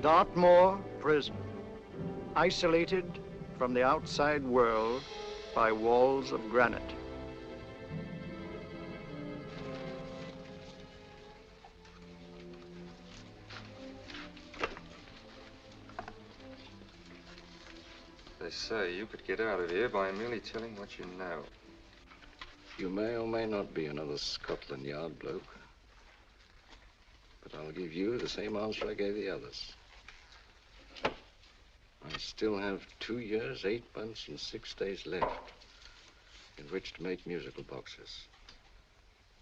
Dartmoor Prison, isolated from the outside world by walls of granite. They say you could get out of here by merely telling what you know. You may or may not be another Scotland Yard bloke, but I'll give you the same answer I gave the others. I still have 2 years, 8 months, and 6 days left in which to make musical boxes.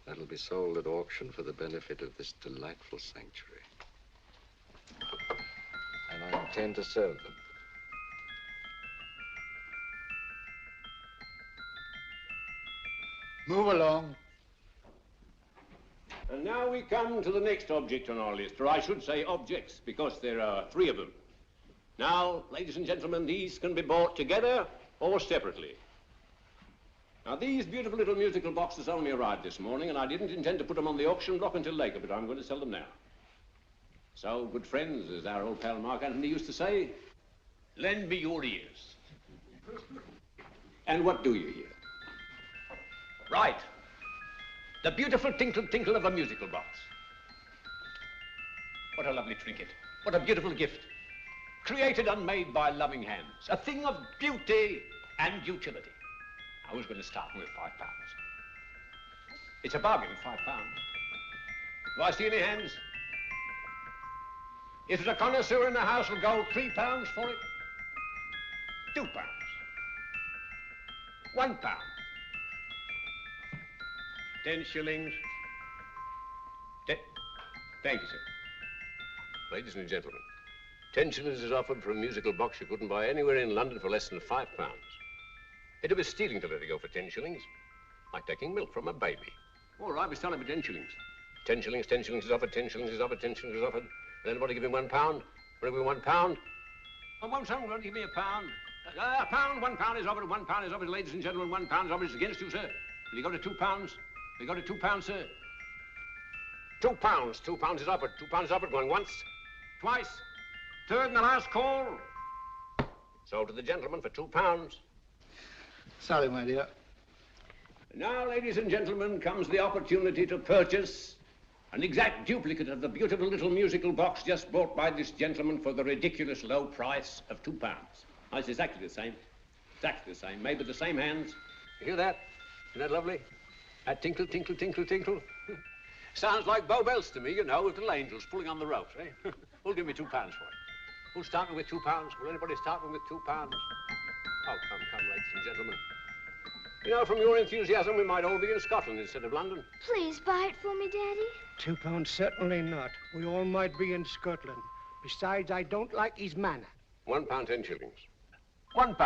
That'll be sold at auction for the benefit of this delightful sanctuary. And I intend to serve them. Move along. And now we come to the next object on our list, or I should say objects, because there are 3 of them. Now, ladies and gentlemen, these can be bought together or separately. Now, these beautiful little musical boxes only arrived this morning, and I didn't intend to put them on the auction block until later, but I'm going to sell them now. So, good friends, as our old pal Mark Antony used to say, lend me your ears. And what do you hear? Right. The beautiful tinkle tinkle of a musical box. What a lovely trinket. What a beautiful gift. Created and made by loving hands. A thing of beauty and utility. I was going to start with £5. It's a bargain, £5. Do I see any hands? If there's a connoisseur in the house, will go £3 for it. £2. £1. 10 shillings. Thank you, sir. Ladies and gentlemen, 10 shillings is offered for a musical box you couldn't buy anywhere in London for less than £5. It'd be stealing to let it go for 10 shillings. Like taking milk from a baby. All right, we're selling for 10 shillings. 10 shillings, 10 shillings is offered, 10 shillings is offered, 10 shillings is offered. Will anybody give him £1? Will anybody give him £1? Oh, won't someone give me £1? A pound, £1 is offered, £1 is offered, ladies and gentlemen, £1 is offered. It's against you, sir. Will you go to £2? Will you go to £2, sir? £2. £2 is offered. £2 is offered. Going once, twice, third and the last call. Sold to the gentleman for £2. Sorry, my dear. Now, ladies and gentlemen, comes the opportunity to purchase an exact duplicate of the beautiful little musical box just bought by this gentleman for the ridiculous low price of £2. Oh, it's exactly the same. Exactly the same. Made with the same hands. You hear that? Isn't that lovely? That tinkle, tinkle, tinkle, tinkle. Sounds like Bow Bells to me, you know, with little angels pulling on the ropes, eh? Who'll give me £2 for it? Who's starting with £2? Will anybody start with £2? Oh, come, ladies and gentlemen. You know, from your enthusiasm, we might all be in Scotland instead of London. Please buy it for me, Daddy. £2, certainly not. We all might be in Scotland. Besides, I don't like his manner. £1, 10 shillings. £1.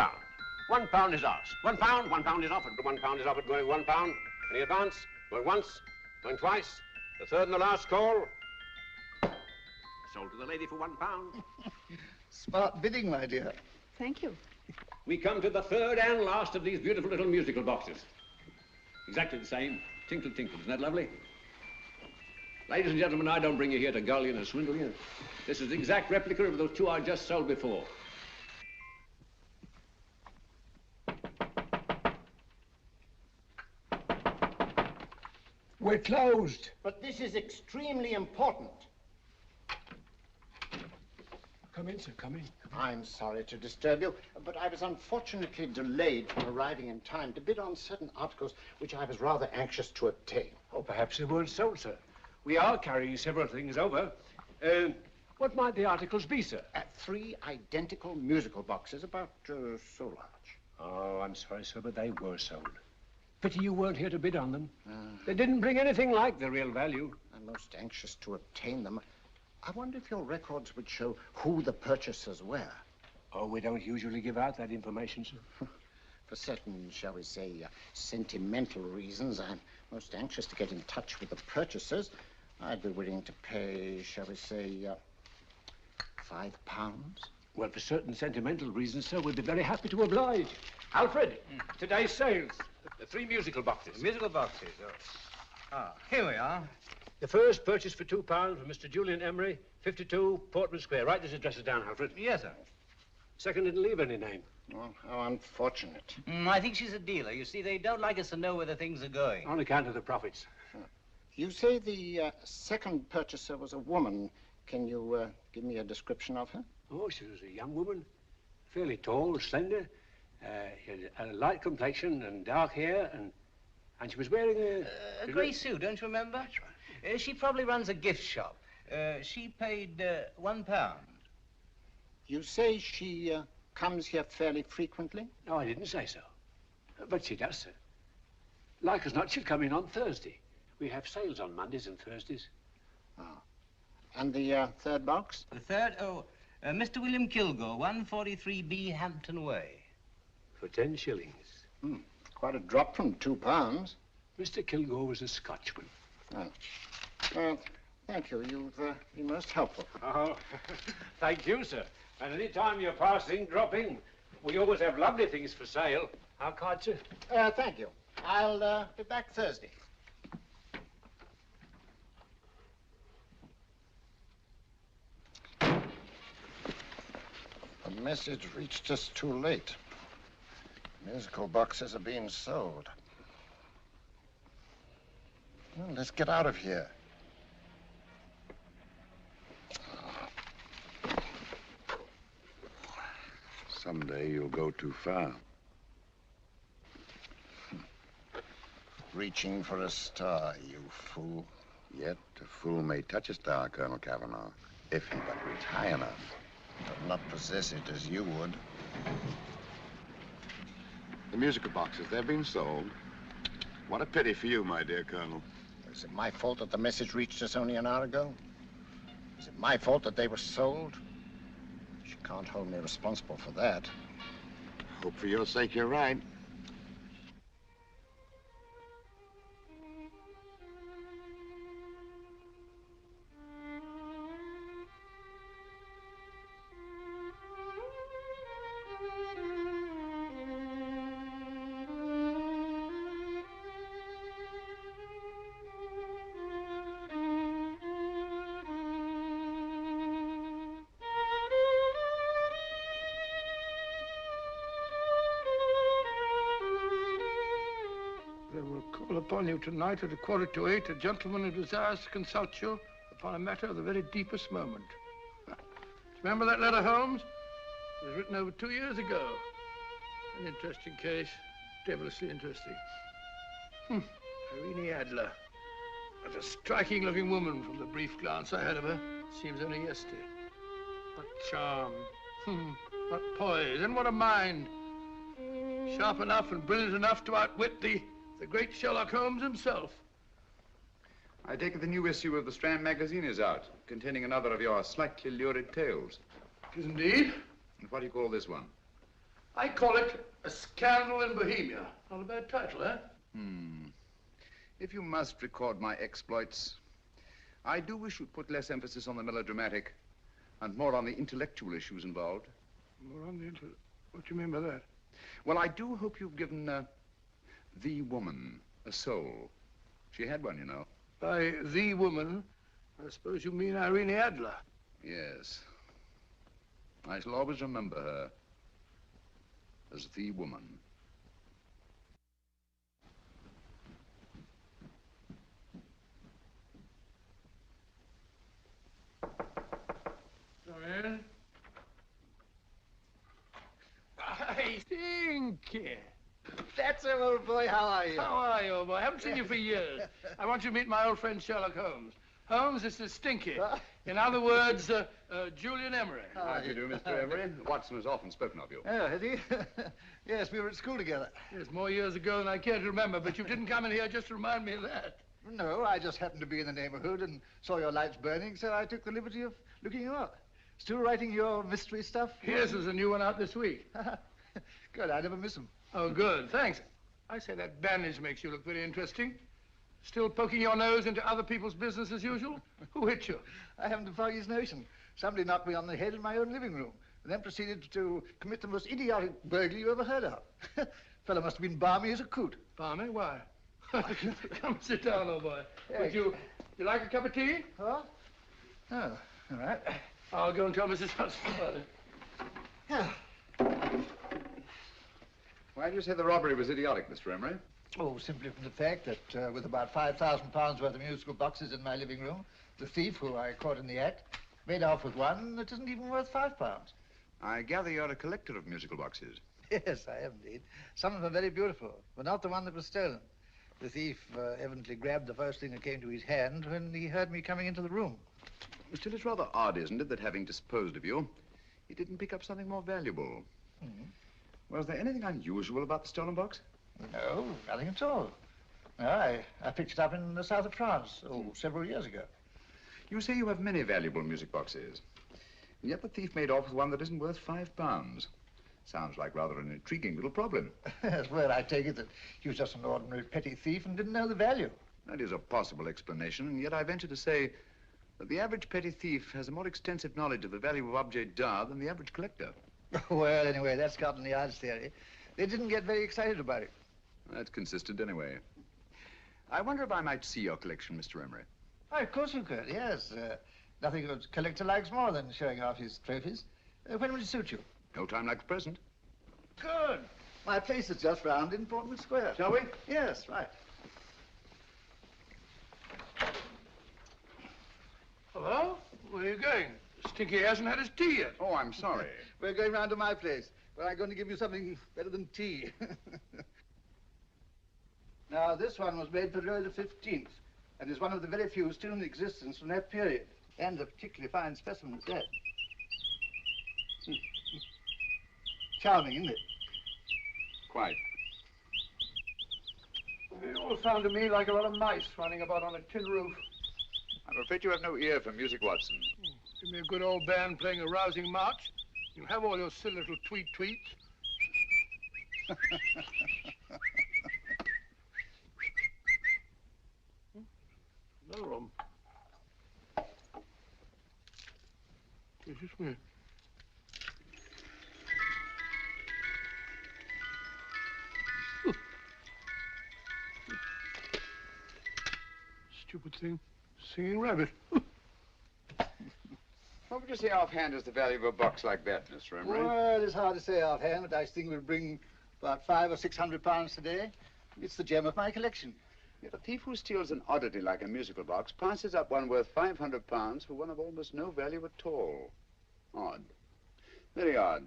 £1 is ours. £1 is offered. £1 is offered, going £1. Any advance? Going once, going twice. The third and the last call. Sold to the lady for £1. Smart bidding, my dear. Thank you. We come to the third and last of these beautiful little musical boxes. Exactly the same. Tinkle, tinkle. Isn't that lovely? Ladies and gentlemen, I don't bring you here to gull you and swindle you. This is the exact replica of those 2 I just sold before. We're closed. But this is extremely important. Come in, sir, come in. I'm sorry to disturb you, but I was unfortunately delayed from arriving in time to bid on certain articles which I was rather anxious to obtain. Oh, perhaps they weren't sold, sir. We are carrying several things over. What might the articles be, sir? 3 identical musical boxes, about so large. Oh, I'm sorry, sir, but they were sold. Pity you weren't here to bid on them. They didn't bring anything like the real value. I'm most anxious to obtain them. I wonder if your records would show who the purchasers were. Oh, we don't usually give out that information, sir. For certain, shall we say, sentimental reasons, I'm most anxious to get in touch with the purchasers. I'd be willing to pay, shall we say, £5. Well, for certain sentimental reasons, sir, we'd be very happy to oblige. Alfred, today's sales. The 3 musical boxes. Musical boxes, oh. Ah, here we are. The first purchase for £2 from Mr. Julian Emery, 52 Portman Square. Write these addresses down, Alfred. Yes, sir. Second didn't leave any name. Oh, how unfortunate. I think she's a dealer. You see, they don't like us to know where the things are going. On account of the profits. You say the second purchaser was a woman. Can you give me a description of her? Oh, she was a young woman. Fairly tall, slender. She had a light complexion and dark hair, and she was wearing a grey suit, don't you remember? That's right. She probably runs a gift shop. She paid £1. You say she comes here fairly frequently? No, I didn't say so. But she does, sir. Like as not, she'll come in on Thursday. We have sales on Mondays and Thursdays. Oh. And the third box? The third? Oh, Mr. William Kilgore, 143B Hampton Way. For 10 shillings. Quite a drop from £2. Mr. Kilgore was a Scotchman. Oh. Well, thank you. You've been most helpful. Oh, thank you, sir. And any time you're passing, drop in. We always have lovely things for sale. How kind, sir? Thank you. I'll be back Thursday. The message reached us too late. Musical boxes are being sold. Well, let's get out of here. Someday you'll go too far. Reaching for a star, you fool. Yet a fool may touch a star, Colonel Cavanaugh, if he but reach high enough. But not possess it as you would. The musical boxes, they're being sold. What a pity for you, my dear Colonel. Is it my fault that the message reached us only an hour ago? Is it my fault that they were sold? You can't hold me responsible for that. Hope for your sake you're right. Upon you tonight at 7:45, a gentleman who desires to consult you upon a matter of the very deepest moment. Do you remember that letter, Holmes? It was written over 2 years ago. An interesting case, devilishly interesting. Irene Adler. What a striking-looking woman from the brief glance I had of her. Seems only yesterday. What charm. What poise, and what a mind. Sharp enough and brilliant enough to outwit the great Sherlock Holmes himself. I take it the new issue of the Strand magazine is out, containing another of your slightly lurid tales. It is indeed. And what do you call this one? I call it A Scandal in Bohemia. Not a bad title, eh? If you must record my exploits, I do wish you'd put less emphasis on the melodramatic and more on the intellectual issues involved. More on the what do you mean by that? Well, I do hope you've given the woman a soul. She had one, you know. By the woman, I suppose you mean Irene Adler. Yes. I shall always remember her as the woman. Come in. Stinky. That's him, old boy. How are you? How are you, old boy? I haven't seen you for years. I want you to meet my old friend Sherlock Holmes. Holmes, this is Stinky. In other words, Julian Emery. How do you do, Mr. Emery? Watson has often spoken of you. Oh, has he? Yes, we were at school together. Yes, more years ago than I care to remember, but you didn't come in here just to remind me of that. No, I just happened to be in the neighborhood and saw your lights burning, so I took the liberty of looking you up. Still writing your mystery stuff? Yes, there's a new one out this week. Good, I never miss them. Oh, good, thanks. I say that bandage makes you look very interesting. Still poking your nose into other people's business as usual? Who hit you? I haven't the foggiest notion. Somebody knocked me on the head in my own living room and then proceeded to commit the most idiotic burglary you ever heard of. Fellow must have been balmy as a coot. Balmy? Why? Come sit down, old boy. Yeah. Would you like a cup of tea? Huh? Oh, all right. I'll go and tell Mrs. Hudson about it. Yeah. Why do you say the robbery was idiotic, Mr. Emery? Oh, simply from the fact that with about £5,000 worth of musical boxes in my living room, the thief, who I caught in the act, made off with one that isn't even worth £5. I gather you're a collector of musical boxes. Yes, I am indeed. Some of them are very beautiful, but not the one that was stolen. The thief evidently grabbed the first thing that came to his hand when he heard me coming into the room. Still, it's rather odd, isn't it, that having disposed of you, he didn't pick up something more valuable. Was there anything unusual about the stolen box? No, nothing at all. No, I picked it up in the south of France, several years ago. You say you have many valuable music boxes, and yet the thief made off with one that isn't worth £5. Sounds like rather an intriguing little problem. Yes, well, I take it that he was just an ordinary petty thief and didn't know the value. That is a possible explanation, and yet I venture to say that the average petty thief has a more extensive knowledge of the value of objets d'art than the average collector. Well, anyway, that's Scotland Yard's theory. They didn't get very excited about it. That's consistent anyway. I wonder if I might see your collection, Mr. Emery. Oh, of course you could, yes. Nothing a collector likes more than showing off his trophies. When will it suit you? No time like the present. Good. My place is just round in Portman Square. Shall we? Yes, right. Hello? Where are you going? Stinky hasn't had his tea yet. Oh, I'm sorry. We're going round to my place, where I'm going to give you something better than tea. Now, this one was made for Louis XV, and is one of the very few still in existence from that period, and a particularly fine specimen at that. Charming, isn't it? Quite. It all sounded to me like a lot of mice running about on a tin roof. I'm afraid you have no ear for music, Watson. Give me a good old band playing a rousing march. You'll have all your silly little tweets. Another one. This is me. Stupid thing. Singing rabbit. What would you say offhand is the value of a box like that, Mr. Emery? Well, it's hard to say offhand, but I think we'll bring about £500 or £600 today. It's the gem of my collection. Yet a thief who steals an oddity like a musical box passes up one worth £500 for one of almost no value at all. Odd. Very odd.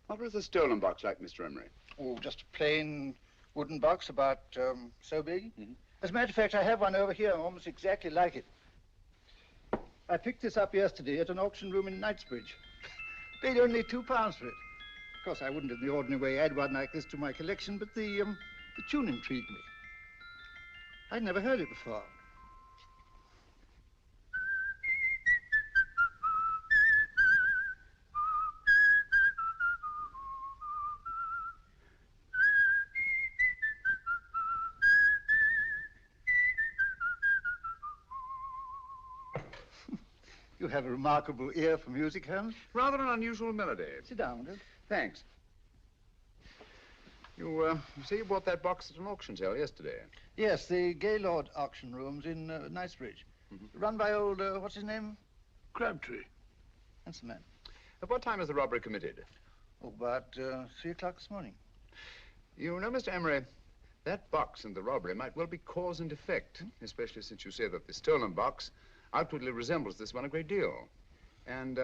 What was the stolen box like, Mr. Emery? Oh, just a plain wooden box about so big. As a matter of fact, I have one over here almost exactly like it. I picked this up yesterday at an auction room in Knightsbridge. Paid only £2 for it. Of course, I wouldn't in the ordinary way add one like this to my collection, but the tune intrigued me. I'd never heard it before. You have a remarkable ear for music, Holmes. Rather an unusual melody. Sit down, will you? Thanks. You say you bought that box at an auction sale yesterday? Yes, the Gaylord auction rooms in Knightsbridge. Run by old, what's his name? Crabtree. That's the man. At what time was the robbery committed? Oh, about 3 o'clock this morning. You know, Mr. Emery, that box and the robbery might well be cause and effect, especially since you say that the stolen box outwardly resembles this one a great deal. And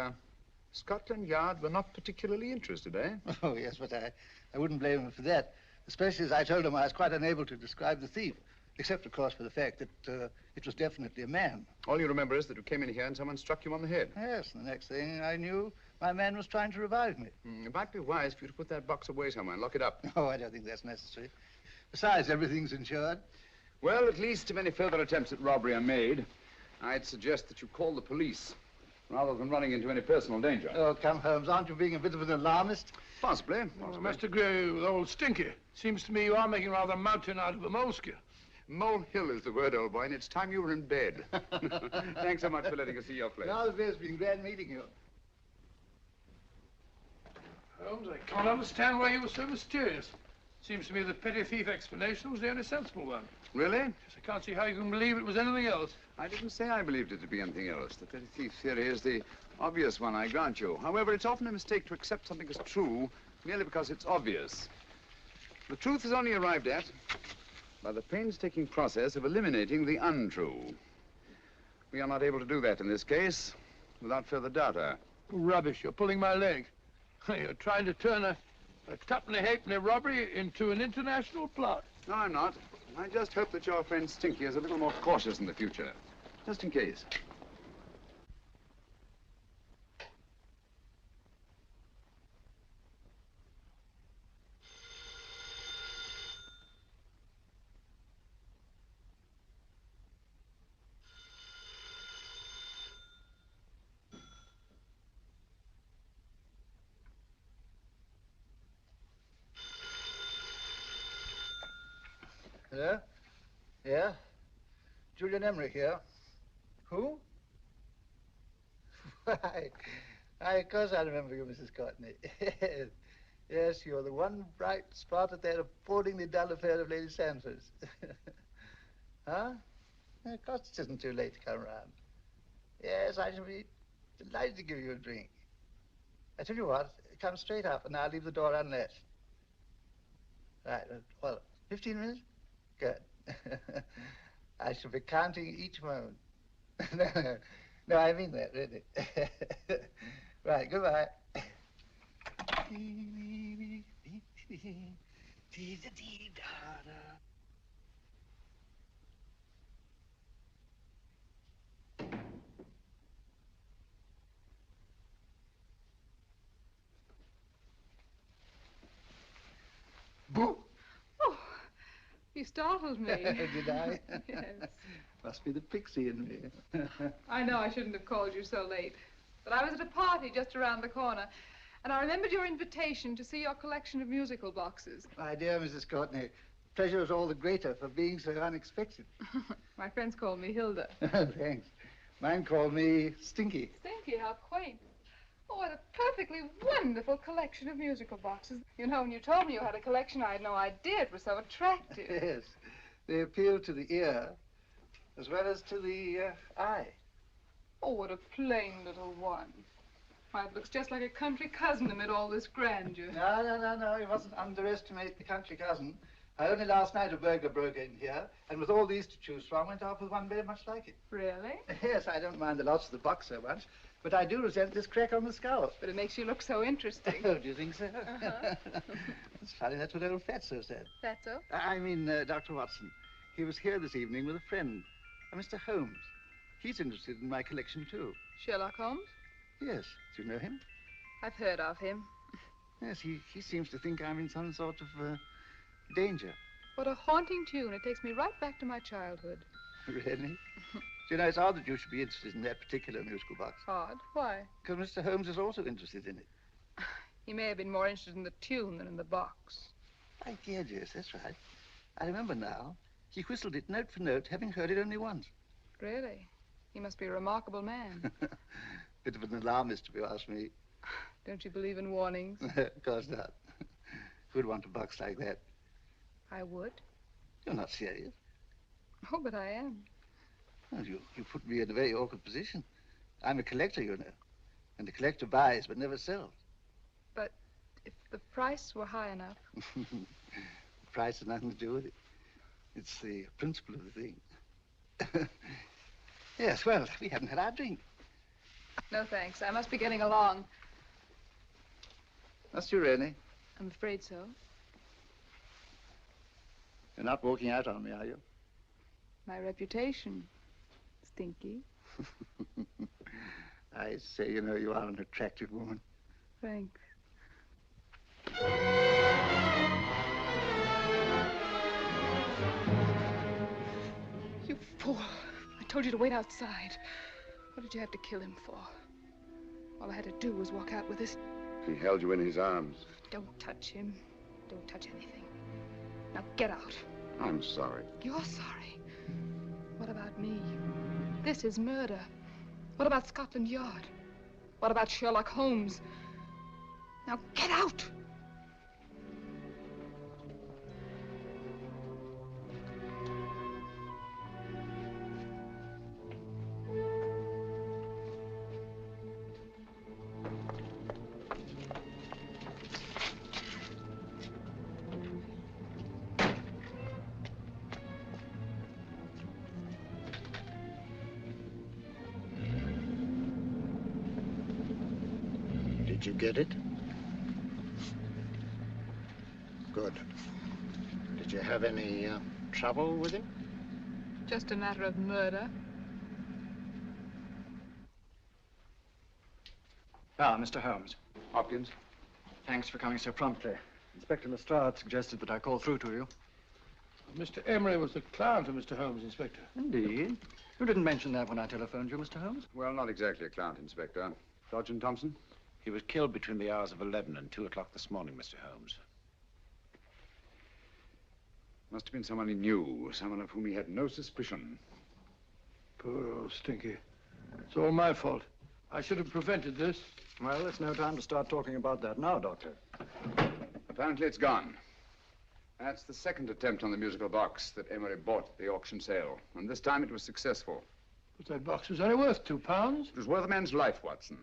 Scotland Yard were not particularly interested, eh? Oh, yes, but I wouldn't blame him for that. Especially as I told him I was quite unable to describe the thief. Except, of course, for the fact that it was definitely a man. All you remember is that you came in here and someone struck you on the head. Yes, and the next thing I knew, my man was trying to revive me. It might be wise for you to put that box away somewhere and lock it up. Oh, I don't think that's necessary. Besides, everything's insured. Well, at least if any further attempts at robbery are made, I'd suggest that you call the police, rather than running into any personal danger. Oh, come, Holmes, aren't you being a bit of an alarmist? Possibly. Well, I must agree with old Stinky. Seems to me you are making rather a mountain out of a molehill. Molehill is the word, old boy, and it's time you were in bed. Thanks so much for letting us see your place. No, it's been glad meeting you. Holmes, I can't understand why you were so mysterious. Seems to me the petty thief explanation was the only sensible one. Really? Yes, I can't see how you can believe it was anything else. I didn't say I believed it to be anything else. The petty thief theory is the obvious one, I grant you. However, it's often a mistake to accept something as true merely because it's obvious. The truth is only arrived at by the painstaking process of eliminating the untrue. We are not able to do that in this case without further data. Rubbish, you're pulling my leg. You're trying to turn a tuppenny halfpenny robbery into an international plot. No, I'm not. I just hope that your friend Stinky is a little more cautious in the future, just in case. Hello? Yeah? Julian Emery here. Who? Why, of course I remember you, Mrs. Courtney. Yes, you're the one bright spot at that appallingly dull affair of Lady Sanford's. Huh? Of course it isn't too late to come round. Yes, I shall be delighted to give you a drink. I tell you what, come straight up and I'll leave the door unlatched. Right, well, 15 minutes? Good. I shall be counting each moment. No, I mean that, really. Right, goodbye. Boo! Oh, you startled me. Did I? Yes. Must be the pixie in me. I know I shouldn't have called you so late, but I was at a party just around the corner, and I remembered your invitation to see your collection of musical boxes. My dear Mrs. Courtney, pleasure is all the greater for being so unexpected. My friends call me Hilda. Thanks. Mine called me Stinky. Stinky, how quaint. Oh, what a perfectly wonderful collection of musical boxes. You know, when you told me you had a collection, I had no idea it was so attractive. Yes. They appeal to the ear as well as to the eye. Oh, what a plain little one. Why, it looks just like a country cousin amid all this grandeur. No. You mustn't underestimate the country cousin. Only last night a burglar broke in here, and with all these to choose from, went off with one very much like it. Really? Yes, I don't mind the loss of the box so much, but I do resent this crack on the skull. But it makes you look so interesting. Oh, do you think so? Uh-huh. It's funny, that's what old Fatso said. Fatso? I mean, Dr. Watson. He was here this evening with a friend, a Mr. Holmes. He's interested in my collection, too. Sherlock Holmes? Yes. Do you know him? I've heard of him. Yes, he seems to think I'm in some sort of danger. What a haunting tune. It takes me right back to my childhood. Really? You know, it's odd that you should be interested in that particular musical box. Odd? Why? Because Mr. Holmes is also interested in it. He may have been more interested in the tune than in the box. My dear, yes, that's right. I remember now. He whistled it note for note, having heard it only once. Really? He must be a remarkable man. Bit of an alarmist, if you ask me. Don't you believe in warnings? Of course not. Who'd want a box like that? I would. You're not serious. Oh, but I am. Well, you put me in a very awkward position. I'm a collector, you know. And a collector buys but never sells. But if the price were high enough... The price has nothing to do with it. It's the principle of the thing. Yes, well, we haven't had our drink. No, thanks. I must be getting along. Must you really? I'm afraid so. You're not walking out on me, are you? My reputation, Stinky. I say, you know, you are an attractive woman. Thanks. You fool. I told you to wait outside. What did you have to kill him for? All I had to do was walk out with this. He held you in his arms. Don't touch him. Don't touch anything. Now get out. I'm sorry. You're sorry. What about me? This is murder. What about Scotland Yard? What about Sherlock Holmes? Now get out! Did you get it? Good. Did you have any trouble with him? Just a matter of murder. Ah, Mr. Holmes. Hopkins? Thanks for coming so promptly. Inspector Lestrade suggested that I call through to you. Mr. Emery was the client of Mr. Holmes, Inspector. Indeed. You didn't mention that when I telephoned you, Mr. Holmes. Well, not exactly a client, Inspector. Sergeant Thompson? He was killed between the hours of 11 and 2 o'clock this morning, Mr. Holmes. Must have been someone he knew, someone of whom he had no suspicion. Poor old Stinky. It's all my fault. I should have prevented this. Well, it's no time to start talking about that now, Doctor. Apparently it's gone. That's the second attempt on the musical box that Emery bought at the auction sale. And this time it was successful. But that box was only worth £2. It was worth a man's life, Watson.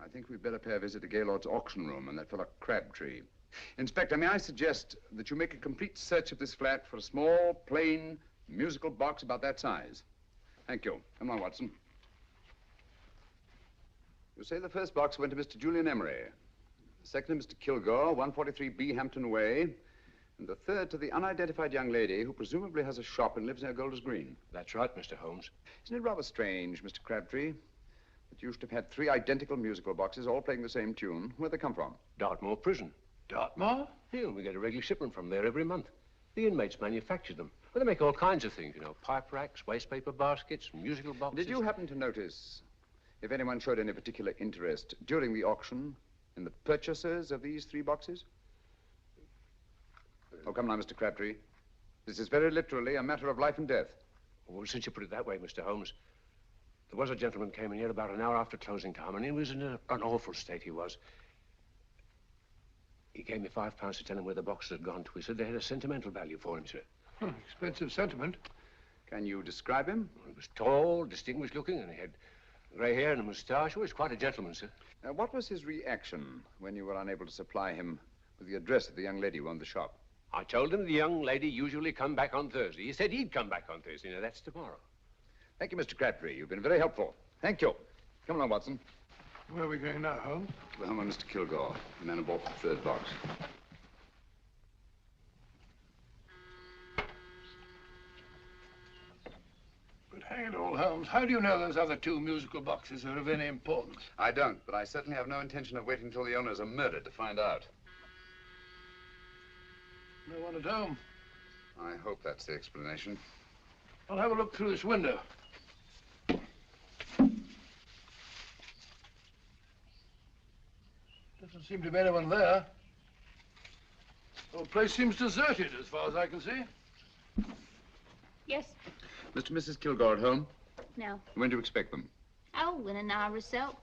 I think we'd better pay a visit to Gaylord's auction room and that fellow Crabtree. Inspector, may I suggest that you make a complete search of this flat for a small, plain, musical box about that size? Thank you. Come on, Watson. You say the first box went to Mr. Julian Emery. The second to Mr. Kilgore, 143B Hampton Way. And the third to the unidentified young lady who presumably has a shop and lives near Golders Green. That's right, Mr. Holmes. Isn't it rather strange, Mr. Crabtree, that you should have had 3 identical musical boxes all playing the same tune? Where'd they come from? Dartmoor Prison. Dartmoor? Yeah, we get a regular shipment from there every month. The inmates manufacture them. Well, they make all kinds of things, you know, pipe racks, waste paper baskets, musical boxes. Did you happen to notice if anyone showed any particular interest during the auction in the purchasers of these 3 boxes? Oh, come now, Mr. Crabtree. This is very literally a matter of life and death. Well, since you put it that way, Mr. Holmes, there was a gentleman came in here about an hour after closing time, and he was in an awful state, he was. He gave me £5 to tell him where the boxes had gone to. He said they had a sentimental value for him, sir. Expensive sentiment. Can you describe him? He was tall, distinguished looking, and he had grey hair and a moustache. He was quite a gentleman, sir. What was his reaction when you were unable to supply him with the address of the young lady who owned the shop? I told him the young lady usually come back on Thursday. He said he'd come back on Thursday. Now, that's tomorrow. Thank you, Mr. Crabtree. You've been very helpful. Thank you. Come along, Watson. Where are we going now, Holmes? To the home of Mr. Kilgore, the man who bought the 3rd box. But hang it all, Holmes, how do you know those other 2 musical boxes are of any importance? I don't, but I certainly have no intention of waiting until the owners are murdered to find out. No one at home. I hope that's the explanation. I'll have a look through this window. Doesn't seem to be anyone there. The whole place seems deserted as far as I can see. Yes. Mr. and Mrs. Kilgore at home? No. When do you expect them? Oh, in an hour or so.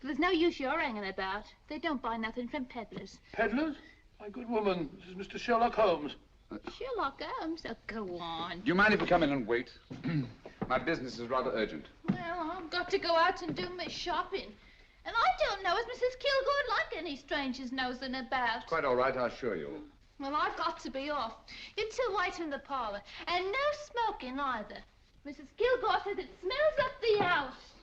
There's no use you're hanging about. They don't buy nothing from peddlers. Peddlers? My good woman, this is Mr. Sherlock Holmes. Sherlock Holmes? Oh, go on. Do you mind if we come in and wait? My business is rather urgent. Well, I've got to go out and do my shopping. And I don't know as Mrs. Kilgore like any strangers nosing about. Quite all right, I assure you. Well, I've got to be off. You two wait in the parlor. And no smoking either. Mrs. Kilgore says it smells up the house.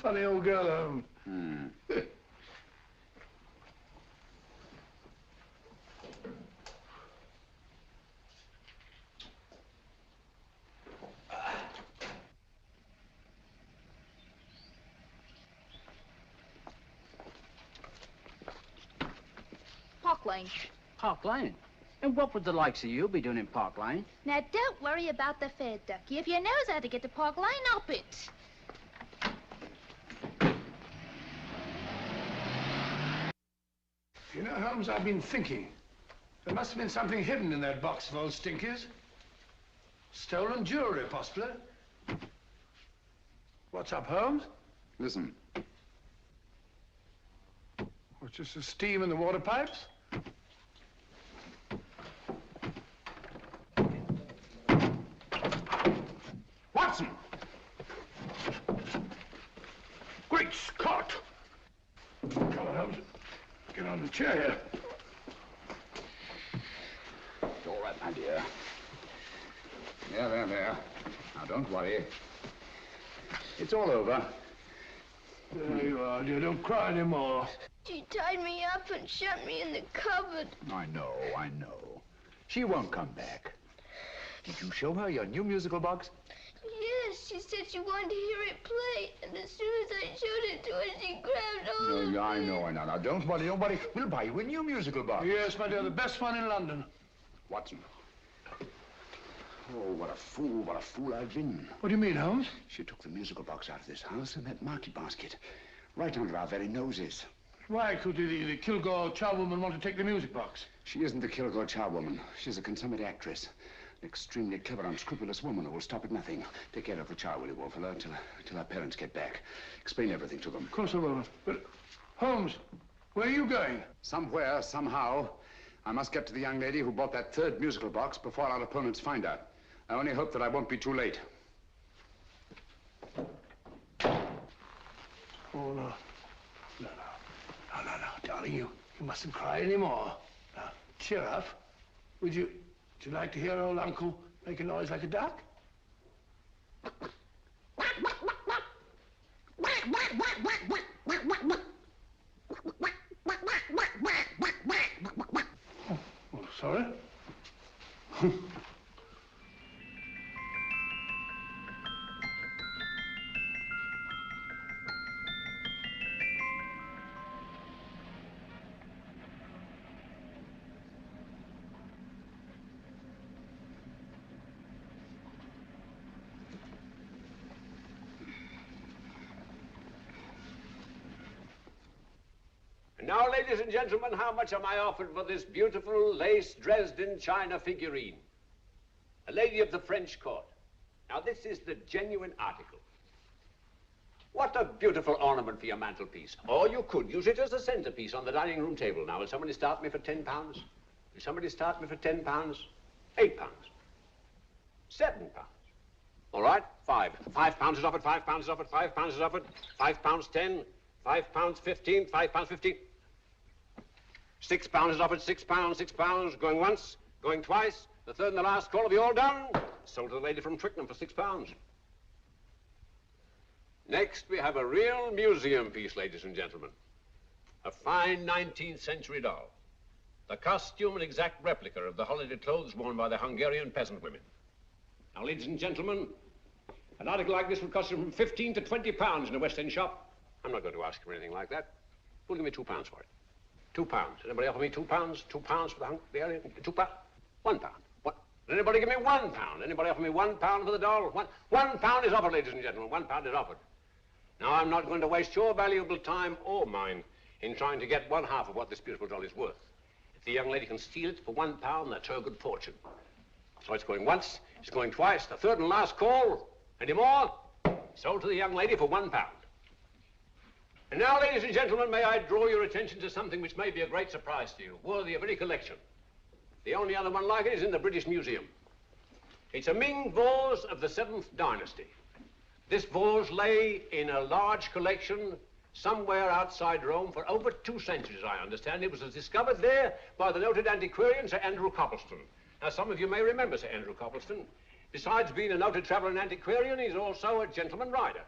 Funny old girl, Holmes. Park Lane. Park Lane? And what would the likes of you be doing in Park Lane? Now, don't worry about the fare, Ducky. If you knows how to get to Park Lane, up it. You know, Holmes, I've been thinking. There must have been something hidden in that box of old stinkers. Stolen jewelry, possibly. What's up, Holmes? Listen. What's just the steam in the water pipes? Watson! Great Scott! Come on, Holmes. Get on the chair here. It's all right, my dear. There. Now, don't worry. It's all over. There you are, dear. Don't cry anymore. She tied me up and shut me in the cupboard. I know. She won't come back. Did you show her your new musical box? Yes, she said she wanted to hear it play, and as soon as I showed it to her, she grabbed hold of No, I me. know. Now, don't worry. We'll buy you a new musical box. Yes, my dear, the best one in London. Watson. Oh, what a fool I've been. What do you mean, Holmes? She took the musical box out of this house in that market basket, right under our very noses. Why could the Kilgore charwoman want to take the music box? She isn't the Kilgore charwoman. She's a consummate actress. An extremely clever, unscrupulous woman who will stop at nothing. Take care of the child, will you, Wolfella, till our parents get back. Explain everything to them. Of course I will. But, Holmes, where are you going? Somewhere, somehow. I must get to the young lady who bought that third musical box before our opponents find out. I only hope that I won't be too late. Oh, no. No, darling, you mustn't cry anymore. Now, cheer up. Would you like to hear old Uncle make a noise like a duck? Oh, sorry. And now, ladies and gentlemen, how much am I offered for this beautiful lace Dresden china figurine? A lady of the French court. Now, this is the genuine article. What a beautiful ornament for your mantelpiece. Or you could use it as a centerpiece on the dining room table. Now, will somebody start me for £10? Will somebody start me for £10? £8? £7? All right, £5 is offered, £5 is offered, £5 is offered, £5.10, £5.15, £5.15. £6 is offered, £6, going once, going twice, the third and the last call. Have you all done? Sold to the lady from Twickenham for £6. Next, we have a real museum piece, ladies and gentlemen. A fine 19th century doll. The costume an exact replica of the holiday clothes worn by the Hungarian peasant women. Now, ladies and gentlemen, an article like this would cost you from £15 to £20 in a West End shop. I'm not going to ask you for anything like that. Who'll give me £2 for it? £2. Anybody offer me £2? £2 for the Hungarian? £2? £1. What? Anybody give me £1? Anybody offer me £1 for the doll? £1 is offered, ladies and gentlemen. £1 is offered. Now, I'm not going to waste your valuable time or mine in trying to get one half of what this beautiful doll is worth. If the young lady can steal it for £1, that's her good fortune. So it's going once, it's going twice, the third and last call. Any more? Sold to the young lady for £1. And now, ladies and gentlemen, may I draw your attention to something which may be a great surprise to you, worthy of any collection. The only other one like it is in the British Museum. It's a Ming vase of the 7th dynasty. This vase lay in a large collection somewhere outside Rome for over 2 centuries, I understand. It was discovered there by the noted antiquarian, Sir Andrew Coppleston. Now, some of you may remember Sir Andrew Coppleston. Besides being a noted traveler and antiquarian, he's also a gentleman rider.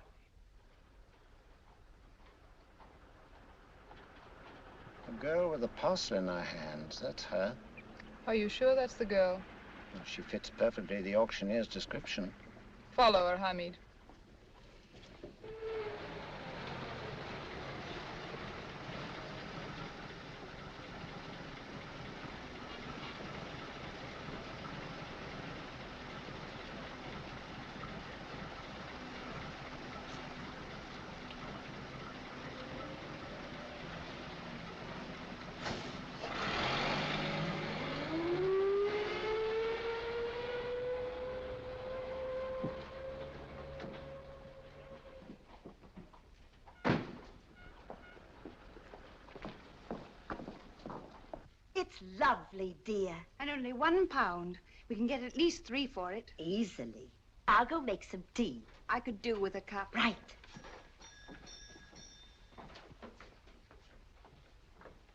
The girl with the parcel in her hands, that's her. Are you sure that's the girl? Well, she fits perfectly the auctioneer's description. Follow her, Hamid. It's lovely, dear. And only £1. We can get at least 3 for it. Easily. I'll go make some tea. I could do with a cup. Right.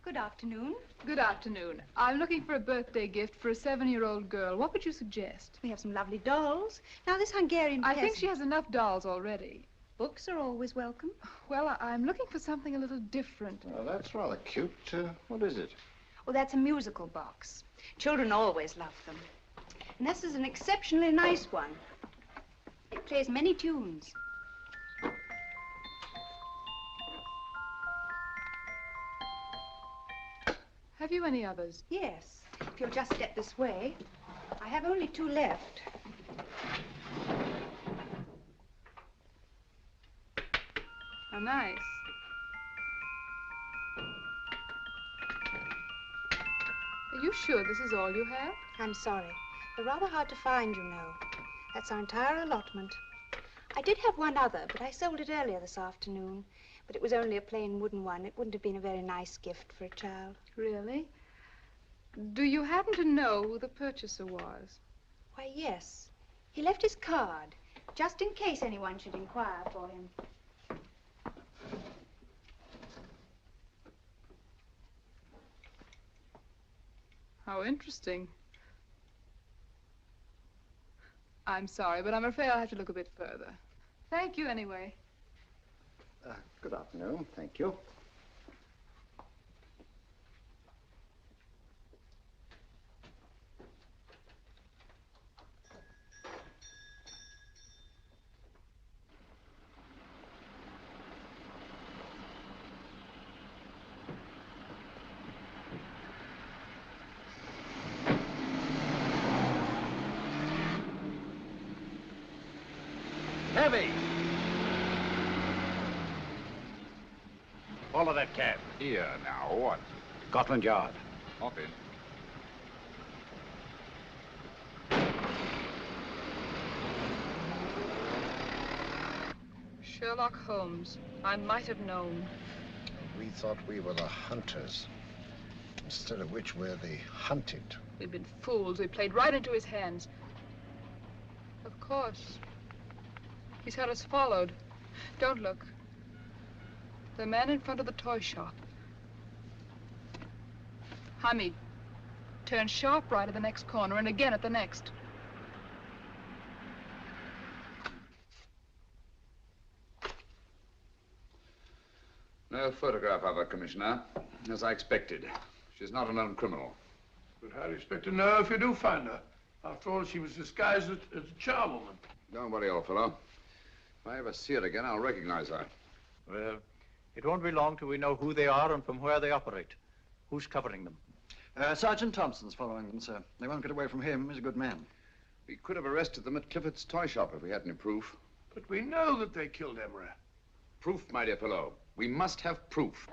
Good afternoon. Good afternoon. I'm looking for a birthday gift for a 7-year-old girl. What would you suggest? We have some lovely dolls. Now, this Hungarian I think peasant- she has enough dolls already. Books are always welcome. Well, I'm looking for something a little different. Well, that's rather cute. What is it? Well, that's a musical box. Children always love them. And this is an exceptionally nice one. It plays many tunes. Have you any others? Yes. If you'll just step this way. I have only 2 left. How nice. Are you sure this is all you have? I'm sorry. They're rather hard to find, you know. That's our entire allotment. I did have one other, but I sold it earlier this afternoon. But it was only a plain wooden one. It wouldn't have been a very nice gift for a child. Really? Do you happen to know who the purchaser was? Why, yes. He left his card, just in case anyone should inquire for him. How interesting. I'm sorry, but I'm afraid I'll have to look a bit further. Thank you anyway. Good afternoon. Thank you. Heavy! Follow that cab. Here now, what? Scotland Yard. Hop in. Sherlock Holmes. I might have known. We thought we were the hunters, instead of which we're the hunted. We've been fools. We played right into his hands. Of course. He's had us followed. Don't look. The man in front of the toy shop. Hamid, turn sharp right at the next corner and again at the next. No photograph of her, Commissioner, as I expected. She's not a known criminal. But how do you expect to know if you do find her? After all, she was disguised as a charwoman. Don't worry, old fellow. If I ever see her again, I'll recognize her. Well, it won't be long till we know who they are and from where they operate. Who's covering them? Sergeant Thompson's following them, sir. They won't get away from him. He's a good man. We could have arrested them at Clifford's toy shop if we had any proof. But we know that they killed Emery. Proof, my dear fellow. We must have proof.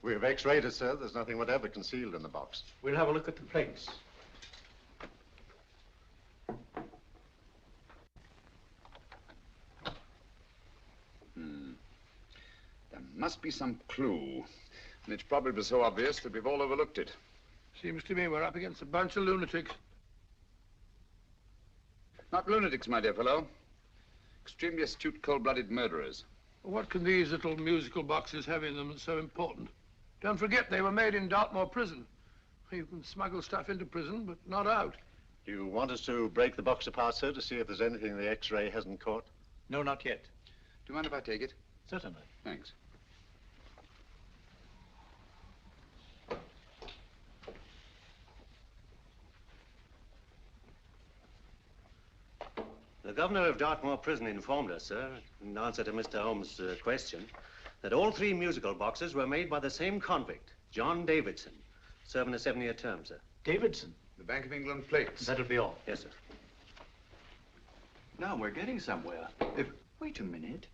We have x-rayed it, sir. There's nothing whatever concealed in the box. We'll have a look at the plates. There must be some clue. And it's probably so obvious that we've all overlooked it. Seems to me we're up against a bunch of lunatics. Not lunatics, my dear fellow. Extremely astute, cold-blooded murderers. What can these little musical boxes have in them that's so important? Don't forget, they were made in Dartmoor prison. You can smuggle stuff into prison, but not out. Do you want us to break the box apart, sir, to see if there's anything the x-ray hasn't caught? No, not yet. Do you mind if I take it? Certainly. Thanks. The governor of Dartmoor Prison informed us, sir, in answer to Mr. Holmes' question, that all 3 musical boxes were made by the same convict, John Davidson, serving a 7-year term, sir. Davidson? The Bank of England plates. That'll be all. Yes, sir. Now we're getting somewhere. Wait a minute.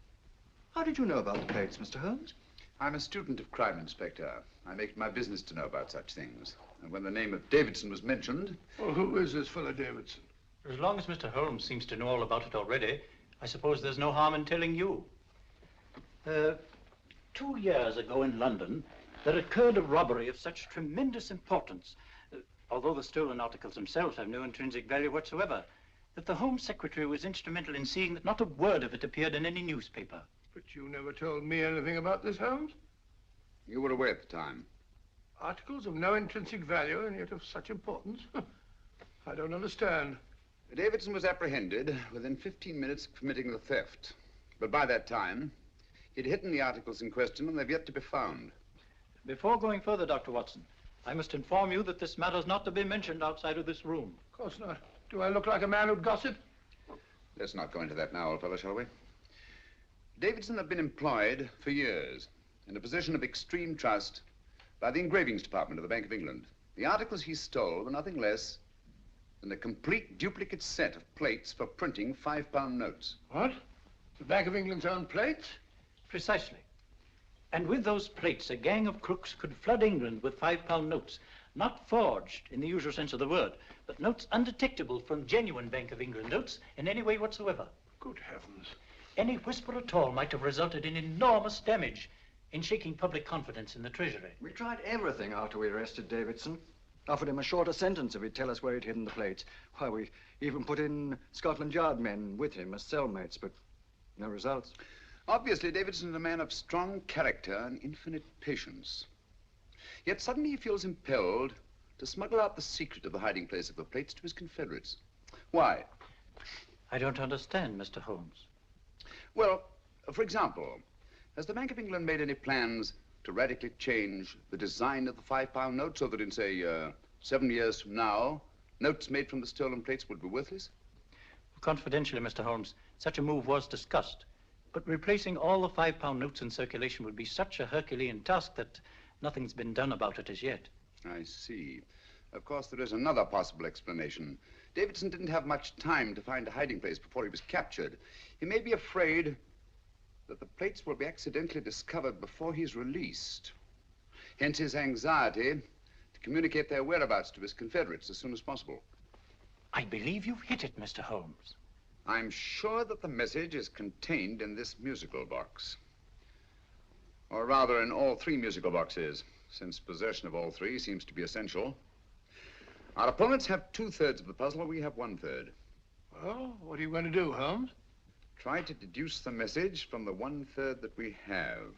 How did you know about the plates, Mr. Holmes? I'm a student of crime, Inspector. I make it my business to know about such things. And when the name of Davidson was mentioned... Well, who is this fellow Davidson? As long as Mr. Holmes seems to know all about it already, I suppose there's no harm in telling you. 2 years ago in London, there occurred a robbery of such tremendous importance, although the stolen articles themselves have no intrinsic value whatsoever, that the Home Secretary was instrumental in seeing that not a word of it appeared in any newspaper. But you never told me anything about this, Holmes. You were away at the time. Articles of no intrinsic value and yet of such importance? I don't understand. Davidson was apprehended within 15 minutes of committing the theft. But by that time, he'd hidden the articles in question and they've yet to be found. Before going further, Dr. Watson, I must inform you that this matter's not to be mentioned outside of this room. Of course not. Do I look like a man who'd gossip? Let's not go into that now, old fellow, shall we? Davidson had been employed for years in a position of extreme trust by the engravings department of the Bank of England. The articles he stole were nothing less than a complete duplicate set of plates for printing £5 notes. What? The Bank of England's own plates? Precisely. And with those plates, a gang of crooks could flood England with £5 notes, not forged in the usual sense of the word, but notes undetectable from genuine Bank of England notes in any way whatsoever. Good heavens. Any whisper at all might have resulted in enormous damage in shaking public confidence in the Treasury. We tried everything after we arrested Davidson. Offered him a shorter sentence if he'd tell us where he'd hidden the plates. Why, we even put in Scotland Yard men with him as cellmates, but no results. Obviously, Davidson's a man of strong character and infinite patience. Yet suddenly he feels impelled to smuggle out the secret of the hiding place of the plates to his confederates. Why? I don't understand, Mr. Holmes. Well, for example, has the Bank of England made any plans to radically change the design of the £5 note so that in, say, 7 years from now, notes made from the stolen plates would be worthless? Confidentially, Mr. Holmes, such a move was discussed. But replacing all the £5 notes in circulation would be such a Herculean task that nothing's been done about it as yet. I see. Of course, there is another possible explanation. Davidson didn't have much time to find a hiding place before he was captured. He may be afraid that the plates will be accidentally discovered before he's released. Hence his anxiety to communicate their whereabouts to his confederates as soon as possible. I believe you've hit it, Mr. Holmes. I'm sure that the message is contained in this musical box. Or rather, in all 3 musical boxes, since possession of all 3 seems to be essential. Our opponents have 2/3 of the puzzle, we have 1/3. Well, what are you going to do, Holmes? Try to deduce the message from the 1/3 that we have.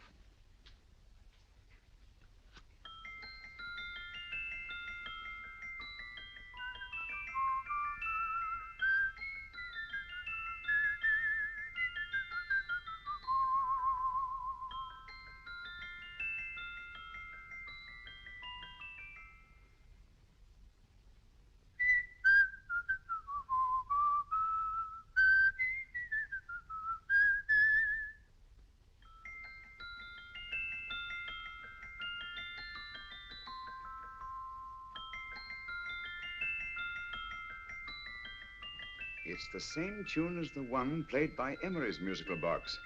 It's the same tune as the one played by Emery's musical box.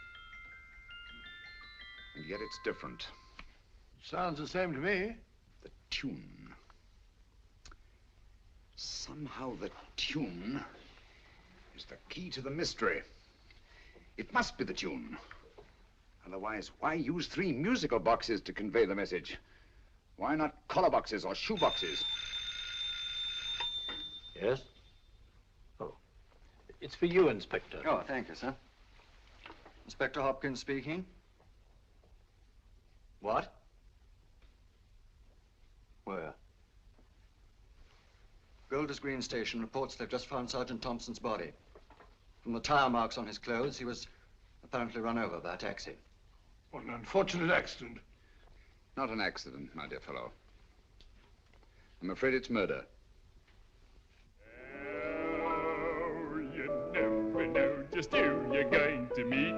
And yet it's different. Sounds the same to me. The tune. Somehow the tune is the key to the mystery. It must be the tune. Otherwise, why use 3 musical boxes to convey the message? Why not collar boxes or shoe boxes? Yes? It's for you, Inspector. Oh, thank you, sir. Inspector Hopkins speaking. What? Where? Golders Green Station reports they've just found Sergeant Thompson's body. From the tire marks on his clothes, he was apparently run over by a taxi. What an unfortunate accident. Not an accident, my dear fellow. I'm afraid it's murder. Never know just who you're going to meet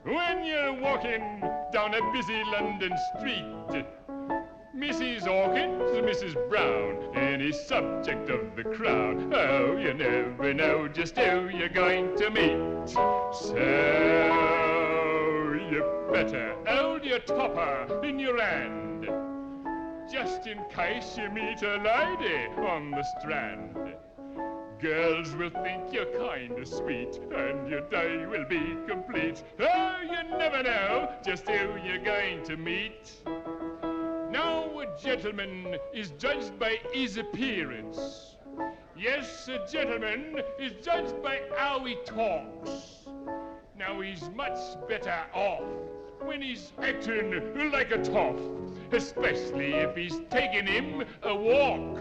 when you're walking down a busy London street. Mrs. Hawkins, Mrs. Brown, any subject of the crowd. Oh, you never know just who you're going to meet. So you better hold your topper in your hand, just in case you meet a lady on the Strand. Girls will think you're kind of sweet, and your day will be complete. Oh, you never know just who you're going to meet. gentleman is judged by his appearance. Yes, a gentleman is judged by how he talks. Now he's much better off when he's acting like a toff, especially if he's taking him a walk.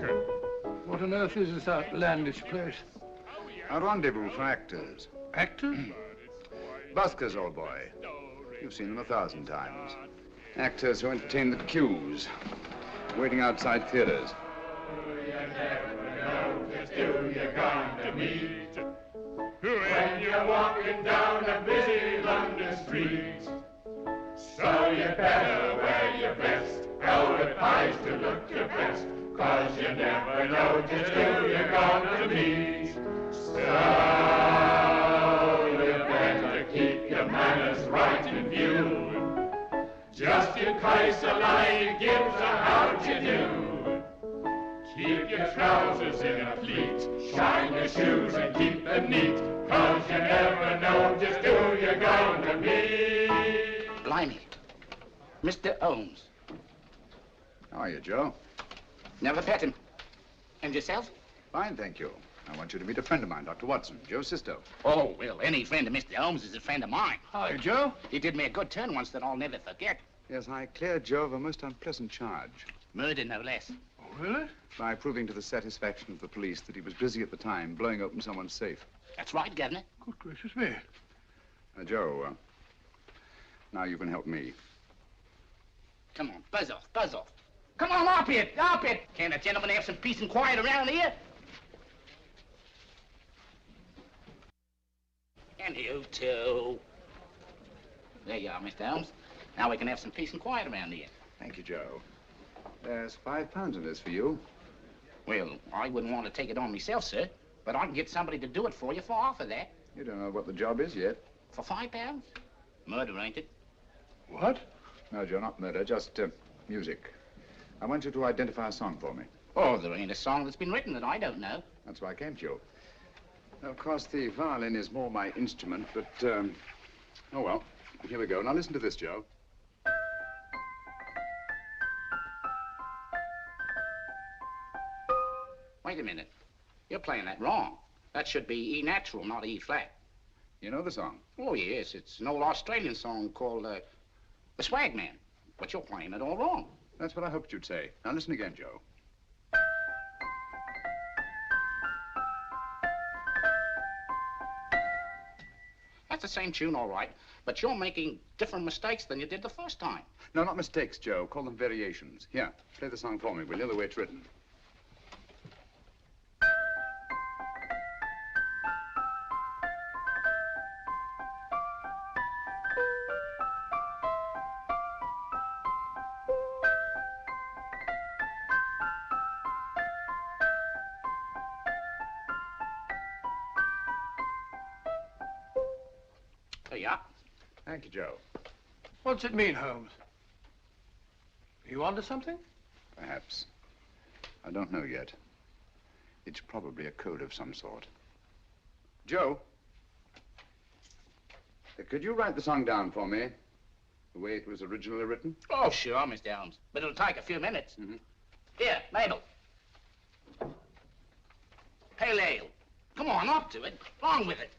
What on earth is this outlandish place? A rendezvous for actors. Actors? Buskers, old boy. You've seen them 1,000 times. Actors who entertain the queues, waiting outside theaters. Who you're going to meet when you're walking down a busy London street. So you better wear your best, how it pays to look your best, 'cause you never know just who you're going to meet. So you better keep your manners right in view, just in case a lady gives a how'd you do. Keep your trousers in a pleat, shine your shoes and keep them neat, 'cause you never know just who you're going to meet. Blimey. Mr. Holmes. How are you, Joe? Never met him. And yourself? Fine, thank you. I want you to meet a friend of mine, Dr. Watson, Joe's sister. Oh, well, any friend of Mr. Holmes is a friend of mine. Hi, Joe. He did me a good turn once that I'll never forget. Yes, I cleared Joe of a most unpleasant charge. Murder, no less. Oh, really? By proving to the satisfaction of the police that he was busy at the time blowing open someone's safe. That's right, Governor. Good gracious me. Joe, now you can help me. Come on, buzz off, buzz off. Come on, up it, up it. Can't a gentleman have some peace and quiet around here? And you too. There you are, Mr. Holmes. Now we can have some peace and quiet around here. Thank you, Joe. There's £5 in this for you. Well, I wouldn't want to take it on myself, sir, but I can get somebody to do it for you for half of that. You don't know what the job is yet. For £5? Murder, ain't it? What? No, Joe, not murder, just music. I want you to identify a song for me. Oh, there ain't a song that's been written that I don't know. That's why I came to you. Of course, the violin is more my instrument, but, oh, well, here we go. Now, listen to this, Joe. Wait a minute. You're playing that wrong. That should be E natural, not E flat. You know the song? Oh, yes. It's an old Australian song called, The Swag Man. But you're playing it all wrong. That's what I hoped you'd say. Now, listen again, Joe. That's the same tune, all right. But you're making different mistakes than you did the first time. No, not mistakes, Joe. Call them variations. Here, play the song for me, will you, the way it's written. Yeah. Thank you, Joe. What's it mean, Holmes? Are you onto something? Perhaps. I don't know yet. It's probably a code of some sort. Joe, could you write the song down for me, the way it was originally written? Oh, sure, Mr. Holmes. But it'll take a few minutes. Mm-hmm. Here, Mabel. Pale ale. Come on, up to it. Along with it.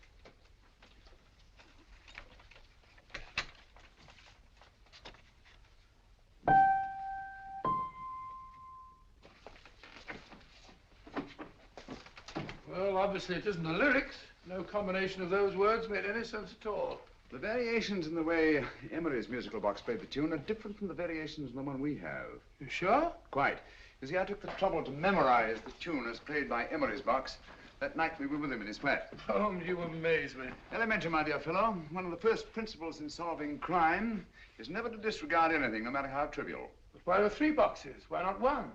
Well, obviously it isn't the lyrics. No combination of those words made any sense at all. The variations in the way Emery's musical box played the tune are different from the variations in the one we have. You sure? Quite. You see, I took the trouble to memorize the tune as played by Emery's box that night we were with him in his flat. Holmes, you amaze me. Elementary, my dear fellow. One of the first principles in solving crime is never to disregard anything, no matter how trivial. But why were 3 boxes? Why not 1?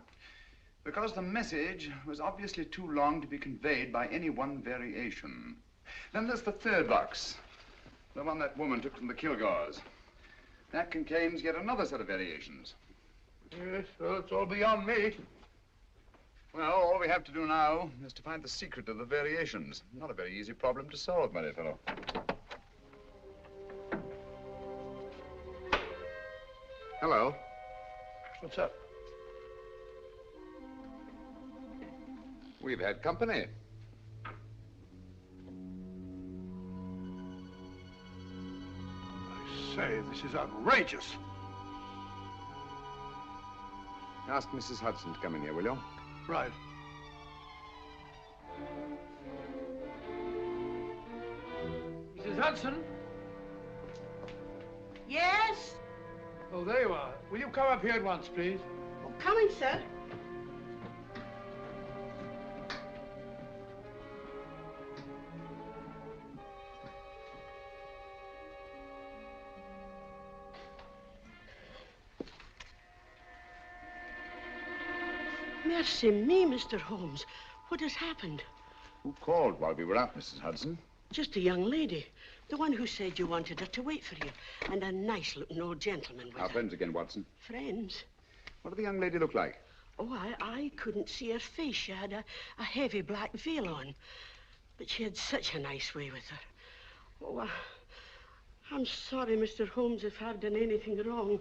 Because the message was obviously too long to be conveyed by any one variation. Then there's the 3rd box, the one that woman took from the Kilgores. That contains yet another set of variations. Yes, well, it's all beyond me. Well, all we have to do now is to find the secret of the variations. Not a very easy problem to solve, my dear fellow. Hello. What's up? We've had company. I say, this is outrageous. Ask Mrs. Hudson to come in here, will you? Right. Mrs. Hudson? Yes? Oh, there you are. Will you come up here at once, please? Oh, coming, sir. Mercy me, Mr. Holmes. What has happened? Who called while we were out, Mrs. Hudson? Just a young lady. The one who said you wanted her to wait for you. And a nice-looking old gentleman with Our her. friends again, Watson. Friends? What did the young lady look like? Oh, I couldn't see her face. She had a heavy black veil on. But she had such a nice way with her. Oh, I'm sorry, Mr. Holmes, if I've done anything wrong.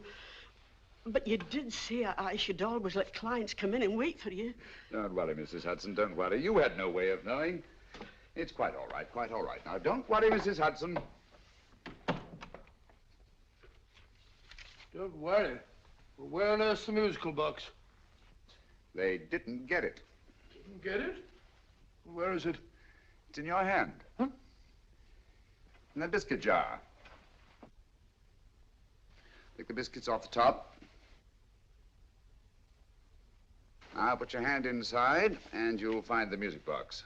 But you did say I should always let clients come in and wait for you. Don't worry, Mrs. Hudson, don't worry. You had no way of knowing. It's quite all right, quite all right. Now, don't worry, Mrs. Hudson. Don't worry. Well, where on earth's the musical box? They didn't get it. Didn't get it? Where is it? It's in your hand. Huh? In that biscuit jar. Take the biscuits off the top. Now put your hand inside, and you'll find the music box.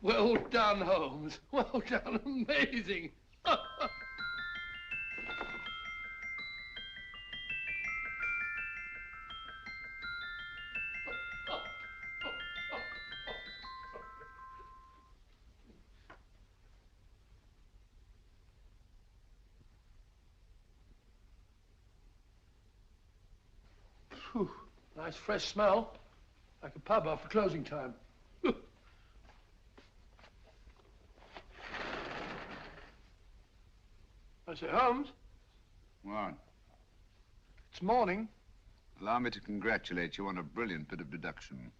Well done, Holmes. Well done. Amazing. Whew. Nice fresh smell. Like a pub after closing time. I say, Holmes, What? it's morning. Allow me to congratulate you on a brilliant bit of deduction.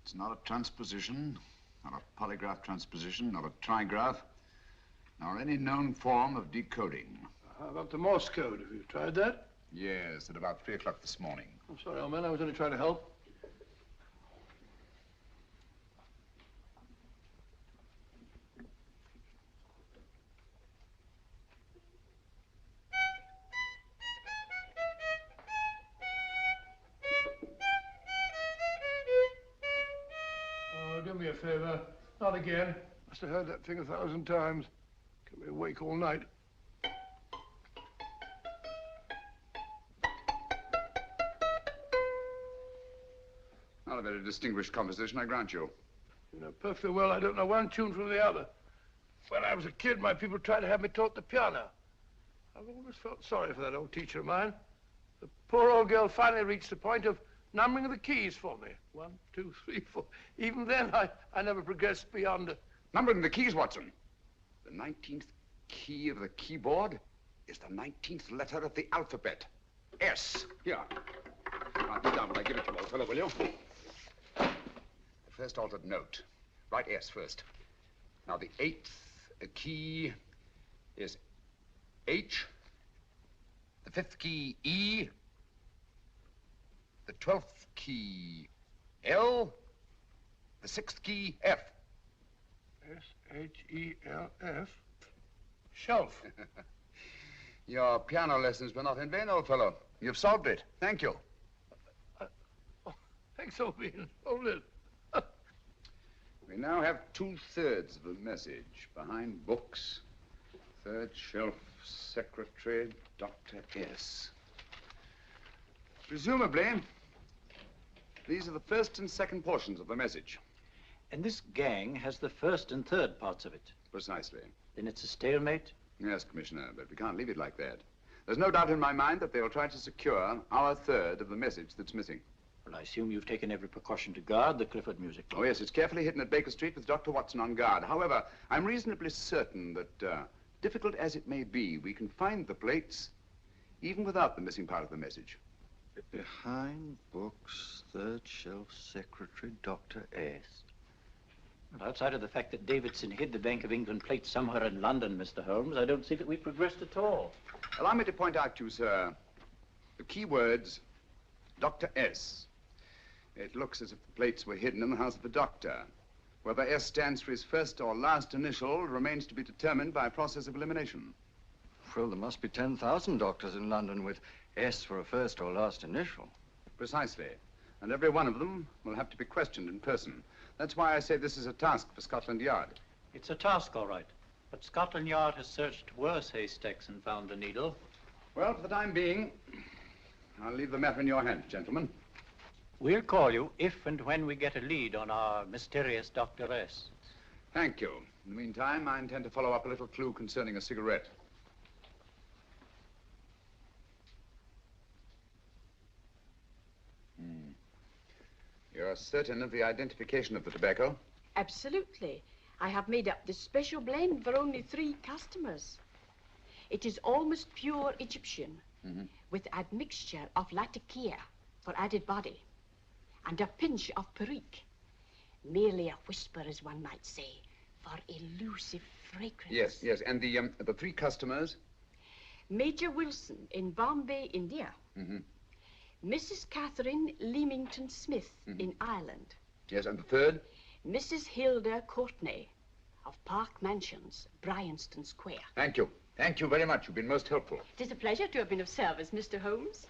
It's not a transposition, not a polygraph transposition, not a trigraph, nor any known form of decoding. How about the Morse code? Have you tried that? Yes, at about 3 o'clock this morning. I'm sorry, old man. I was only trying to help. Oh, do me a favor. Not again. Must have heard that thing 1,000 times. Kept me awake all night. Not a very distinguished composition, I grant you. You know perfectly well I don't know one tune from the other. When I was a kid, my people tried to have me taught the piano. I've always felt sorry for that old teacher of mine. The poor old girl finally reached the point of numbering the keys for me. 1, 2, 3, 4. Even then, I never progressed beyond it. Numbering the keys, Watson. The 19th key of the keyboard is the 19th letter of the alphabet. S. Here. Write it down when I give it to you, old fellow, will you? The first altered note. Write S first. Now, the 8th key is H. The 5th key, E. The 12th key, L. The 6th key, F. S-H-E-L-F. Shelf. Your piano lessons were not in vain, old fellow. You've solved it. Thank you. Thanks, old man. Hold it. We now have 2/3 of the message. Behind books, third shelf, secretary, Dr. S. Presumably, these are the first and second portions of the message. And this gang has the first and third parts of it. Precisely. Then it's a stalemate? Yes, Commissioner, but we can't leave it like that. There's no doubt in my mind that they'll try to secure our third of the message that's missing. Well, I assume you've taken every precaution to guard the Clifford music box. Oh, yes, it's carefully hidden at Baker Street with Dr. Watson on guard. However, I'm reasonably certain that difficult as it may be, we can find the plates even without the missing part of the message. Behind books, third shelf, secretary, Dr. S. Well, outside of the fact that Davidson hid the Bank of England plate somewhere in London, Mr. Holmes, I don't see that we've progressed at all. Allow me to point out to you, sir, the key words, Dr. S. It looks as if the plates were hidden in the house of the doctor. Whether S stands for his first or last initial remains to be determined by a process of elimination. Well, there must be 10,000 doctors in London with S for a first or last initial. Precisely. And every one of them will have to be questioned in person. That's why I say this is a task for Scotland Yard. It's a task, all right. But Scotland Yard has searched worse haystacks and found the needle. Well, for the time being, I'll leave the matter in your hands, gentlemen. We'll call you if and when we get a lead on our mysterious Dr. S. Thank you. In the meantime, I intend to follow up a little clue concerning a cigarette. You're certain of the identification of the tobacco? Absolutely. I have made up this special blend for only 3 customers. It is almost pure Egyptian, with admixture of latakia for added body, and a pinch of perique. Merely a whisper, as one might say, for elusive fragrance. Yes, yes. And the 3 customers? Major Wilson in Bombay, India. Mrs. Catherine Leamington Smith in Ireland. Yes, and the 3rd? Mrs. Hilda Courtney of Park Mansions, Bryanston Square. Thank you. Thank you very much. You've been most helpful. It is a pleasure to have been of service, Mr. Holmes.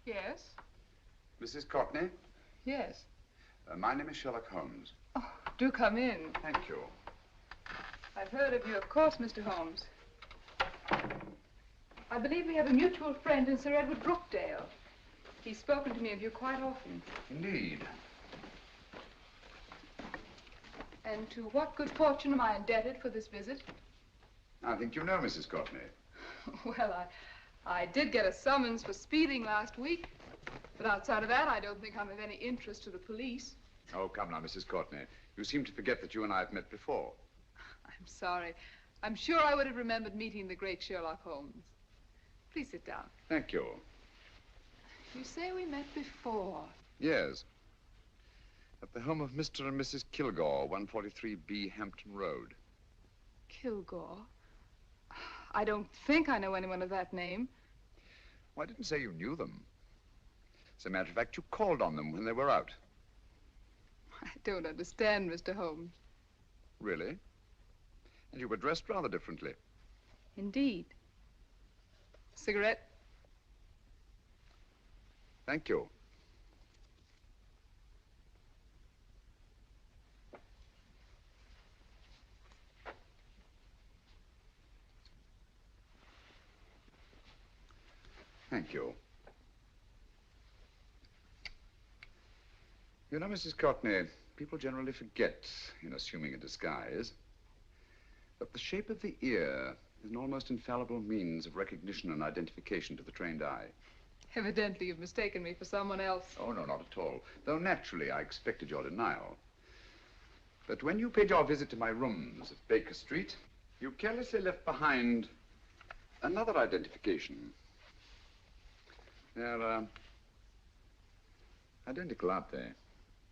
Yes? Mrs. Courtney? Yes. My name is Sherlock Holmes. Oh, do come in. Thank you. I've heard of you, of course, Mr. Holmes. I believe we have a mutual friend in Sir Edward Brookdale. He's spoken to me of you quite often. Indeed. And to what good fortune am I indebted for this visit? I think you know Mrs. Courtney. Well, I did get a summons for speeding last week. But outside of that, I don't think I'm of any interest to the police. Oh, come now, Mrs. Courtney. You seem to forget that you and I have met before. I'm sorry. I'm sure I would have remembered meeting the great Sherlock Holmes. Please sit down. Thank you. You say we met before. Yes. At the home of Mr. and Mrs. Kilgore, 143B Hampton Road. Kilgore? I don't think I know anyone of that name. Well, I didn't say you knew them. As a matter of fact, you called on them when they were out. I don't understand, Mr. Holmes. Really? And you were dressed rather differently. Indeed. Cigarette? Thank you. Thank you. You know, Mrs. Courtney, people generally forget, in assuming a disguise, that the shape of the ear is an almost infallible means of recognition and identification to the trained eye. Evidently, you've mistaken me for someone else. Oh, no, not at all. Though naturally, I expected your denial. But when you paid your visit to my rooms at Baker Street, you carelessly left behind another identification. They're, identical, aren't they?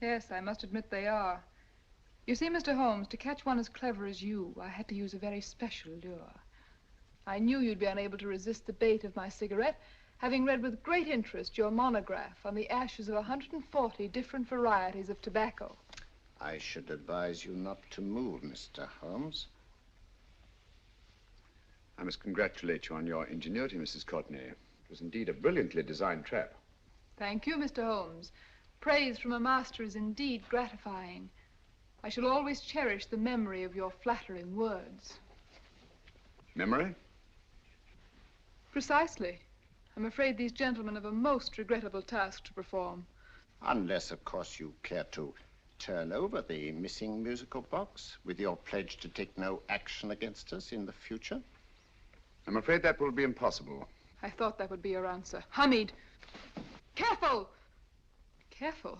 Yes, I must admit they are. You see, Mr. Holmes, to catch one as clever as you, I had to use a very special lure. I knew you'd be unable to resist the bait of my cigarette, having read with great interest your monograph on the ashes of 140 different varieties of tobacco. I should advise you not to move, Mr. Holmes. I must congratulate you on your ingenuity, Mrs. Courtney. It was indeed a brilliantly designed trap. Thank you, Mr. Holmes. Praise from a master is indeed gratifying. I shall always cherish the memory of your flattering words. Memory? Precisely. I'm afraid these gentlemen have a most regrettable task to perform. Unless, of course, you care to turn over the missing musical box with your pledge to take no action against us in the future. I'm afraid that will be impossible. I thought that would be your answer. Hamid! Careful! Careful.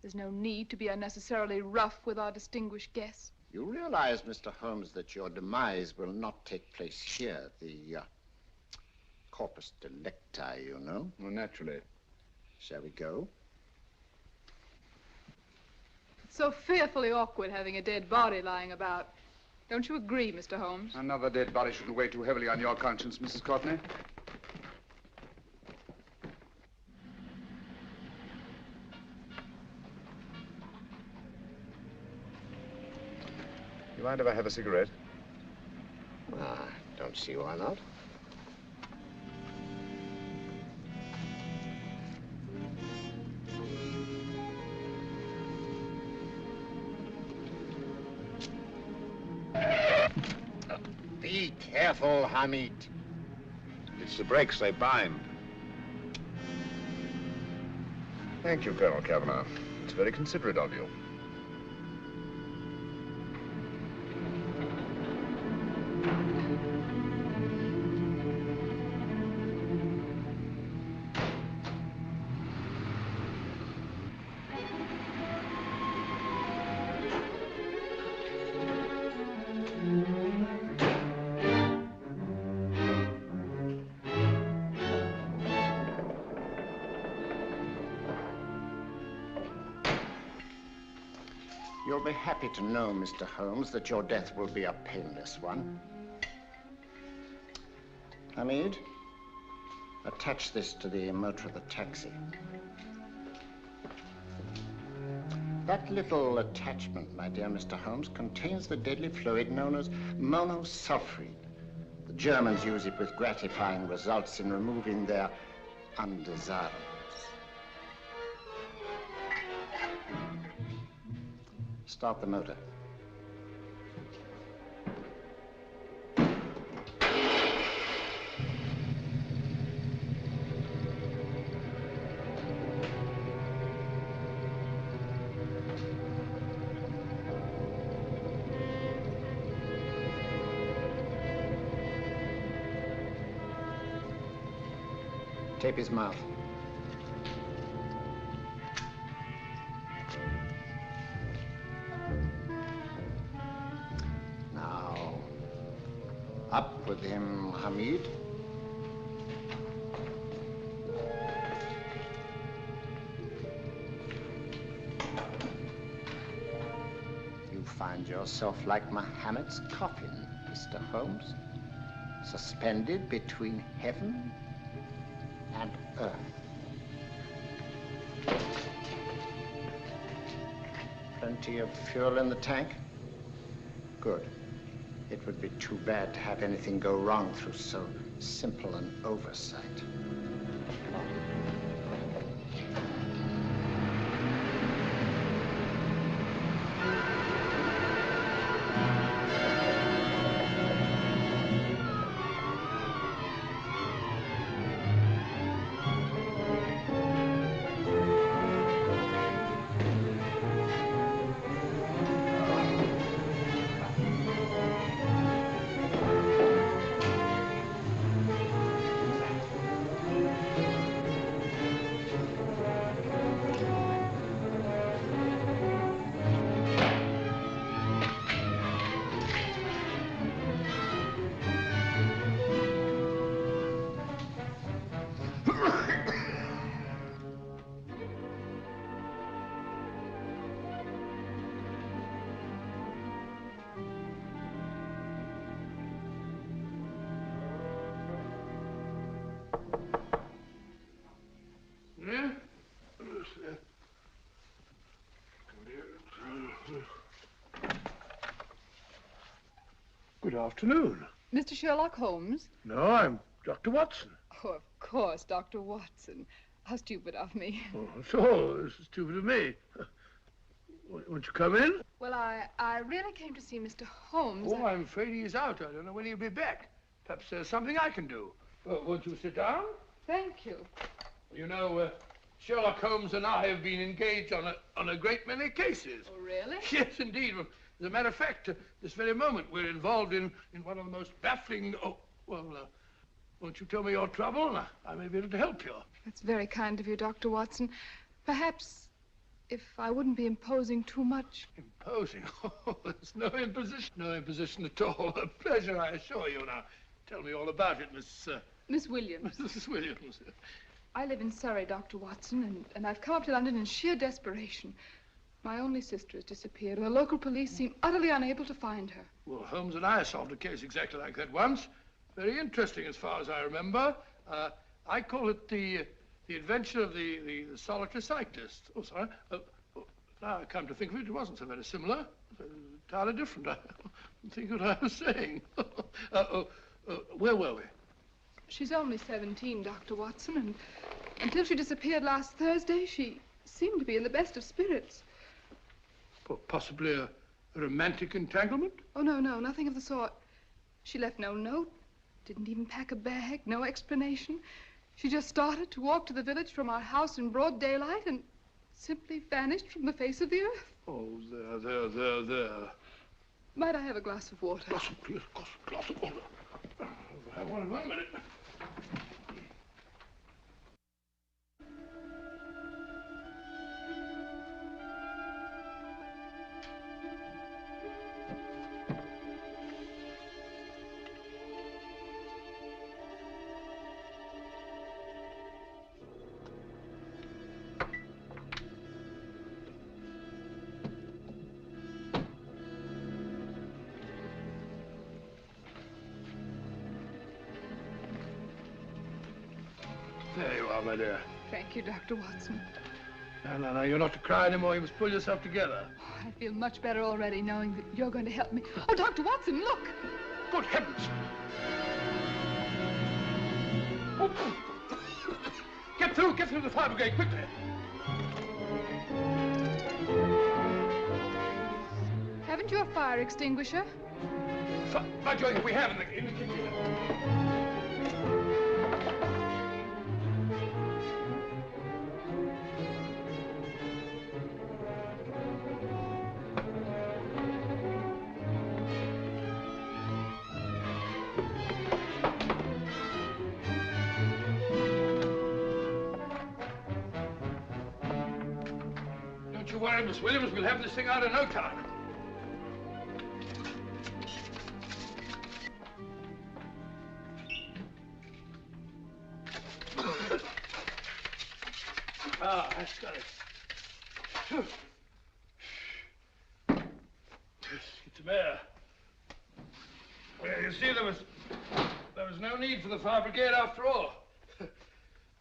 There's no need to be unnecessarily rough with our distinguished guest. You realize, Mr. Holmes, that your demise will not take place here. The corpus delicti, you know. Well, naturally. Shall we go? It's so fearfully awkward having a dead body lying about. Don't you agree, Mr. Holmes? Another dead body shouldn't weigh too heavily on your conscience, Mrs. Courtney. You mind if I have a cigarette? Don't see why not. Be careful, Hamid. It's the brakes, they bind. Thank you, Colonel Cavanaugh. It's very considerate of you. You'll be happy to know, Mr. Holmes, that your death will be a painless one. Hamid, attach this to the motor of the taxi. That little attachment, my dear Mr. Holmes, contains the deadly fluid known as monosulfide. The Germans use it with gratifying results in removing their undesirables. Start the motor. Tape his mouth. Now, up with him, Hamid. You find yourself like Muhammad's coffin, Mr. Holmes, suspended between heaven and earth. Plenty of fuel in the tank? Good. It would be too bad to have anything go wrong through so simple an oversight. Good afternoon. Mr. Sherlock Holmes? No, I'm Dr. Watson. Oh, of course, Dr. Watson. How stupid of me. Oh, so this is stupid of me. Won't you come in? Well, I really came to see Mr. Holmes. Oh, I'm afraid he's out. I don't know when he'll be back. Perhaps there's something I can do. Won't you sit down? Thank you. You know, Sherlock Holmes and I have been engaged on a great many cases. Oh, really? Yes, indeed. Well, as a matter of fact, this very moment, we're involved in one of the most baffling... Won't you tell me your trouble? I may be able to help you. That's very kind of you, Dr. Watson. Perhaps if I wouldn't be imposing too much. Imposing? Oh, there's no imposition. No imposition at all. A pleasure, I assure you. Now, tell me all about it, Miss Williams. Mrs. Williams. I live in Surrey, Dr. Watson, and I've come up to London in sheer desperation. My only sister has disappeared, and the local police seem utterly unable to find her. Well, Holmes and I solved a case exactly like that once. Very interesting, as far as I remember. I call it the adventure of the solitary cyclist. Oh, sorry. Now I come to think of it, it wasn't so very similar. Entirely different. I don't think what I was saying. Where were we? She's only 17, Dr. Watson, and until she disappeared last Thursday, she seemed to be in the best of spirits. Well, possibly a romantic entanglement? Oh, no, nothing of the sort. She left no note, didn't even pack a bag, no explanation. She just started to walk to the village from our house in broad daylight and simply vanished from the face of the earth. Oh, there. Might I have a glass of water? Glass of water. Have one in 1 minute. There you are, my dear. Thank you, Dr. Watson. No, you're not to cry anymore. You must pull yourself together. Oh, I feel much better already knowing that you're going to help me. Oh, Dr. Watson, look! Good heavens! Oh. Get through the fire brigade, quickly! Haven't you a fire extinguisher? By Jove, we have in the kitchen. Don't you worry, Miss Williams. We'll have this thing out in no time. That's got it. Get some air. Well, you see, there was no need for the fire brigade after all.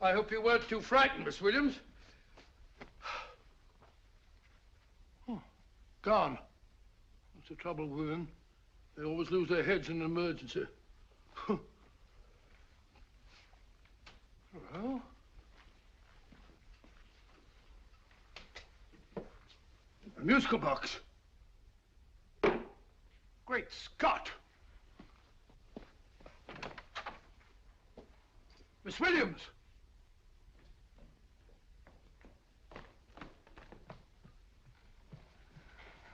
I hope you weren't too frightened, Miss Williams. Oh, gone. That's the trouble with women. They always lose their heads in an emergency. Well. A musical box. Great Scott! Miss Williams!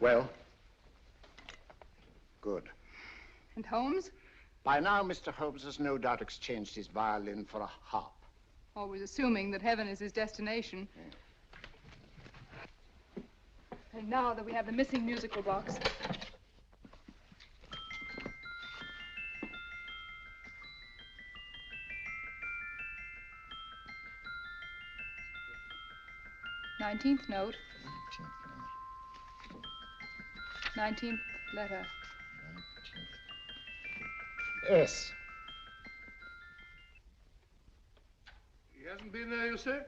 Well? Good. And Holmes? By now, Mr. Holmes has no doubt exchanged his violin for a harp. Always assuming that heaven is his destination. Yeah. And now that we have the missing musical box. Nineteenth note. 19th letter. Yes. He hasn't been there, you say?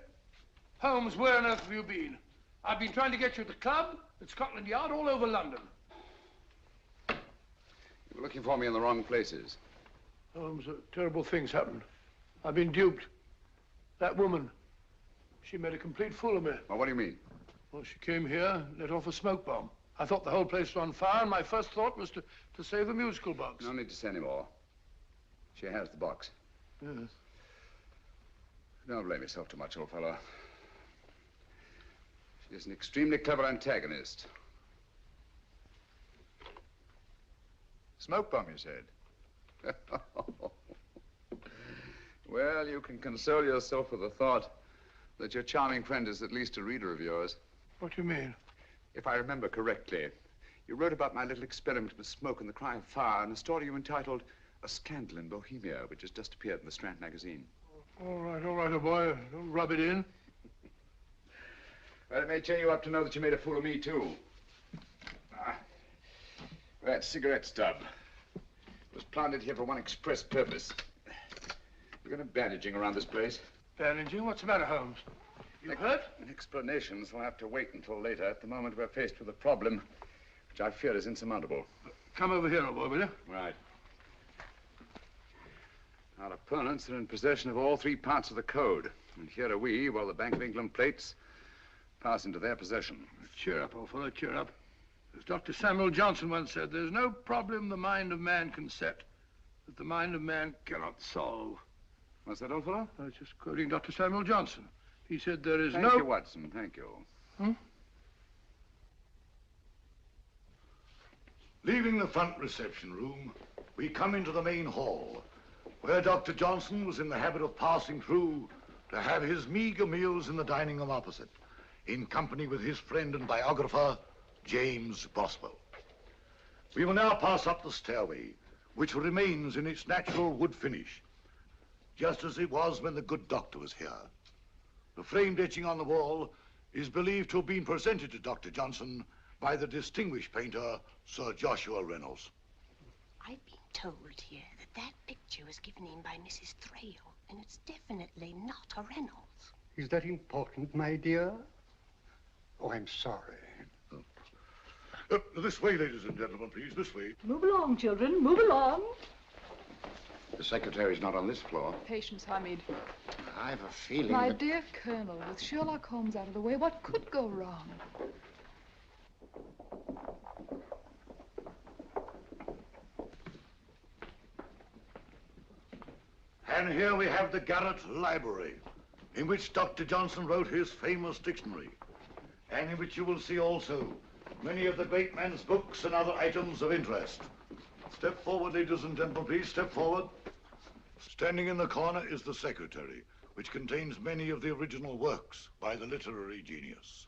Holmes, where on earth have you been? I've been trying to get you at the club, at Scotland Yard, all over London. You were looking for me in the wrong places. Holmes, terrible things happened. I've been duped. That woman, she made a complete fool of me. Well, what do you mean? Well, she came here, let off a smoke bomb. I thought the whole place was on fire, and my first thought was to save the musical box. No need to say any more. She has the box. Yes. Don't blame yourself too much, old fellow. She's an extremely clever antagonist. Smoke bomb, you said? Well, you can console yourself with the thought that your charming friend is at least a reader of yours. What do you mean? If I remember correctly, you wrote about my little experiment with smoke and the cry of fire in a story you entitled A Scandal in Bohemia, which has just appeared in the Strand magazine. All right, old boy. Don't rub it in. Well, it may cheer you up to know that you made a fool of me, too. That cigarette stub was planted here for one express purpose. We're going to bandaging around this place. Bandaging? What's the matter, Holmes? You hurt? Explanations will have to wait until later. At the moment, we're faced with a problem which I fear is insurmountable. Come over here, old boy, will you? Right. Our opponents are in possession of all 3 parts of the code. And here are we, while the Bank of England plates pass into their possession. Cheer up, old fellow, cheer up. As Dr. Samuel Johnson once said, there's no problem the mind of man can set that the mind of man cannot solve. What's that, old fellow? I was just quoting Dr. Samuel Johnson. He said there is Thank you, Watson. Thank you. Leaving the front reception room, we come into the main hall, where Dr. Johnson was in the habit of passing through to have his meager meals in the dining room opposite, in company with his friend and biographer, James Boswell. We will now pass up the stairway, which remains in its natural wood finish, just as it was when the good doctor was here. The framed etching on the wall is believed to have been presented to Dr. Johnson by the distinguished painter, Sir Joshua Reynolds. I've been told here that picture was given in by Mrs. Thrale, and it's definitely not a Reynolds. Is that important, my dear? Oh, I'm sorry. This way, ladies and gentlemen, please, this way. Move along, children, move along. The secretary's not on this floor. Patience, Hamid. I have a feeling My that... dear Colonel, with Sherlock Holmes out of the way, what could go wrong? And here we have the Garrett Library, in which Dr. Johnson wrote his famous dictionary, and in which you will see also many of the great man's books and other items of interest. Step forward, ladies and gentlemen, please, step forward. Standing in the corner is the secretary, which contains many of the original works by the literary genius.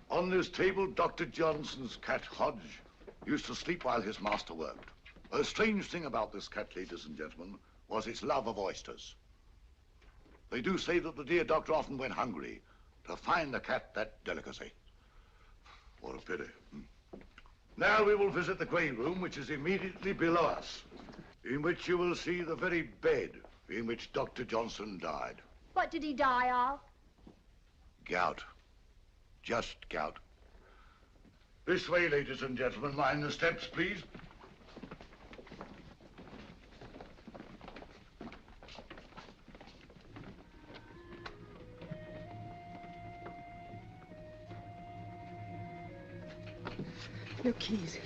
On this table, Dr. Johnson's cat, Hodge, used to sleep while his master worked. A strange thing about this cat, ladies and gentlemen, was its love of oysters. They do say that the dear doctor often went hungry to find the cat that delicacy. What a pity. Now we will visit the grey room, which is immediately below us, in which you will see the very bed in which Dr. Johnson died. What did he die of? Gout. Just gout. This way, ladies and gentlemen. Mind the steps, please. Your keys.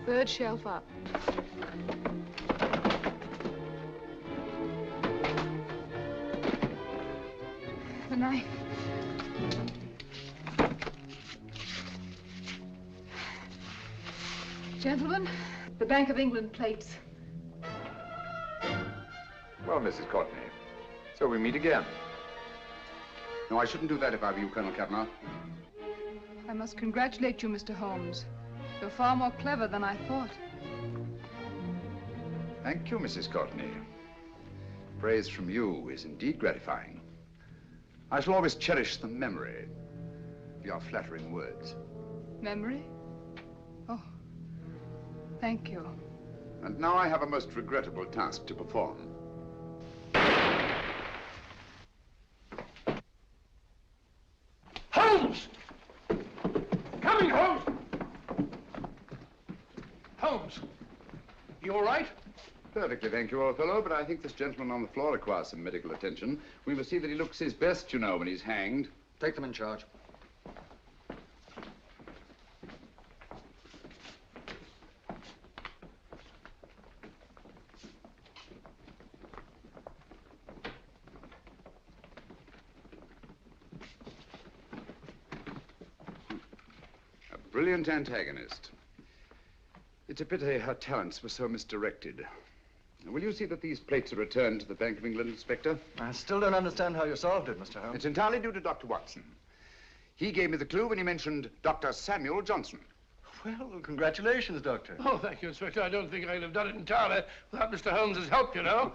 Third shelf up. The knife. Gentlemen, the Bank of England plates. Well, Mrs. Courtney, so we meet again. No, I shouldn't do that if I were you, Colonel Cavanaugh. I must congratulate you, Mr. Holmes. You're far more clever than I thought. Thank you, Mrs. Courtney. Praise from you is indeed gratifying. I shall always cherish the memory of your flattering words. Memory? Oh, thank you. And now I have a most regrettable task to perform. Holmes! Coming, Holmes! Holmes, you all right? Perfectly, thank you, old fellow, but I think this gentleman on the floor requires some medical attention. We must see that he looks his best, you know, when he's hanged. Take them in charge. Brilliant antagonist. It's a pity her talents were so misdirected. Will you see that these plates are returned to the Bank of England, Inspector? I still don't understand how you solved it, Mr. Holmes. It's entirely due to Dr. Watson. He gave me the clue when he mentioned Dr. Samuel Johnson. Well, congratulations, Doctor. Oh, thank you, Inspector. I don't think I'd have done it entirely without Mr. Holmes's help, you know.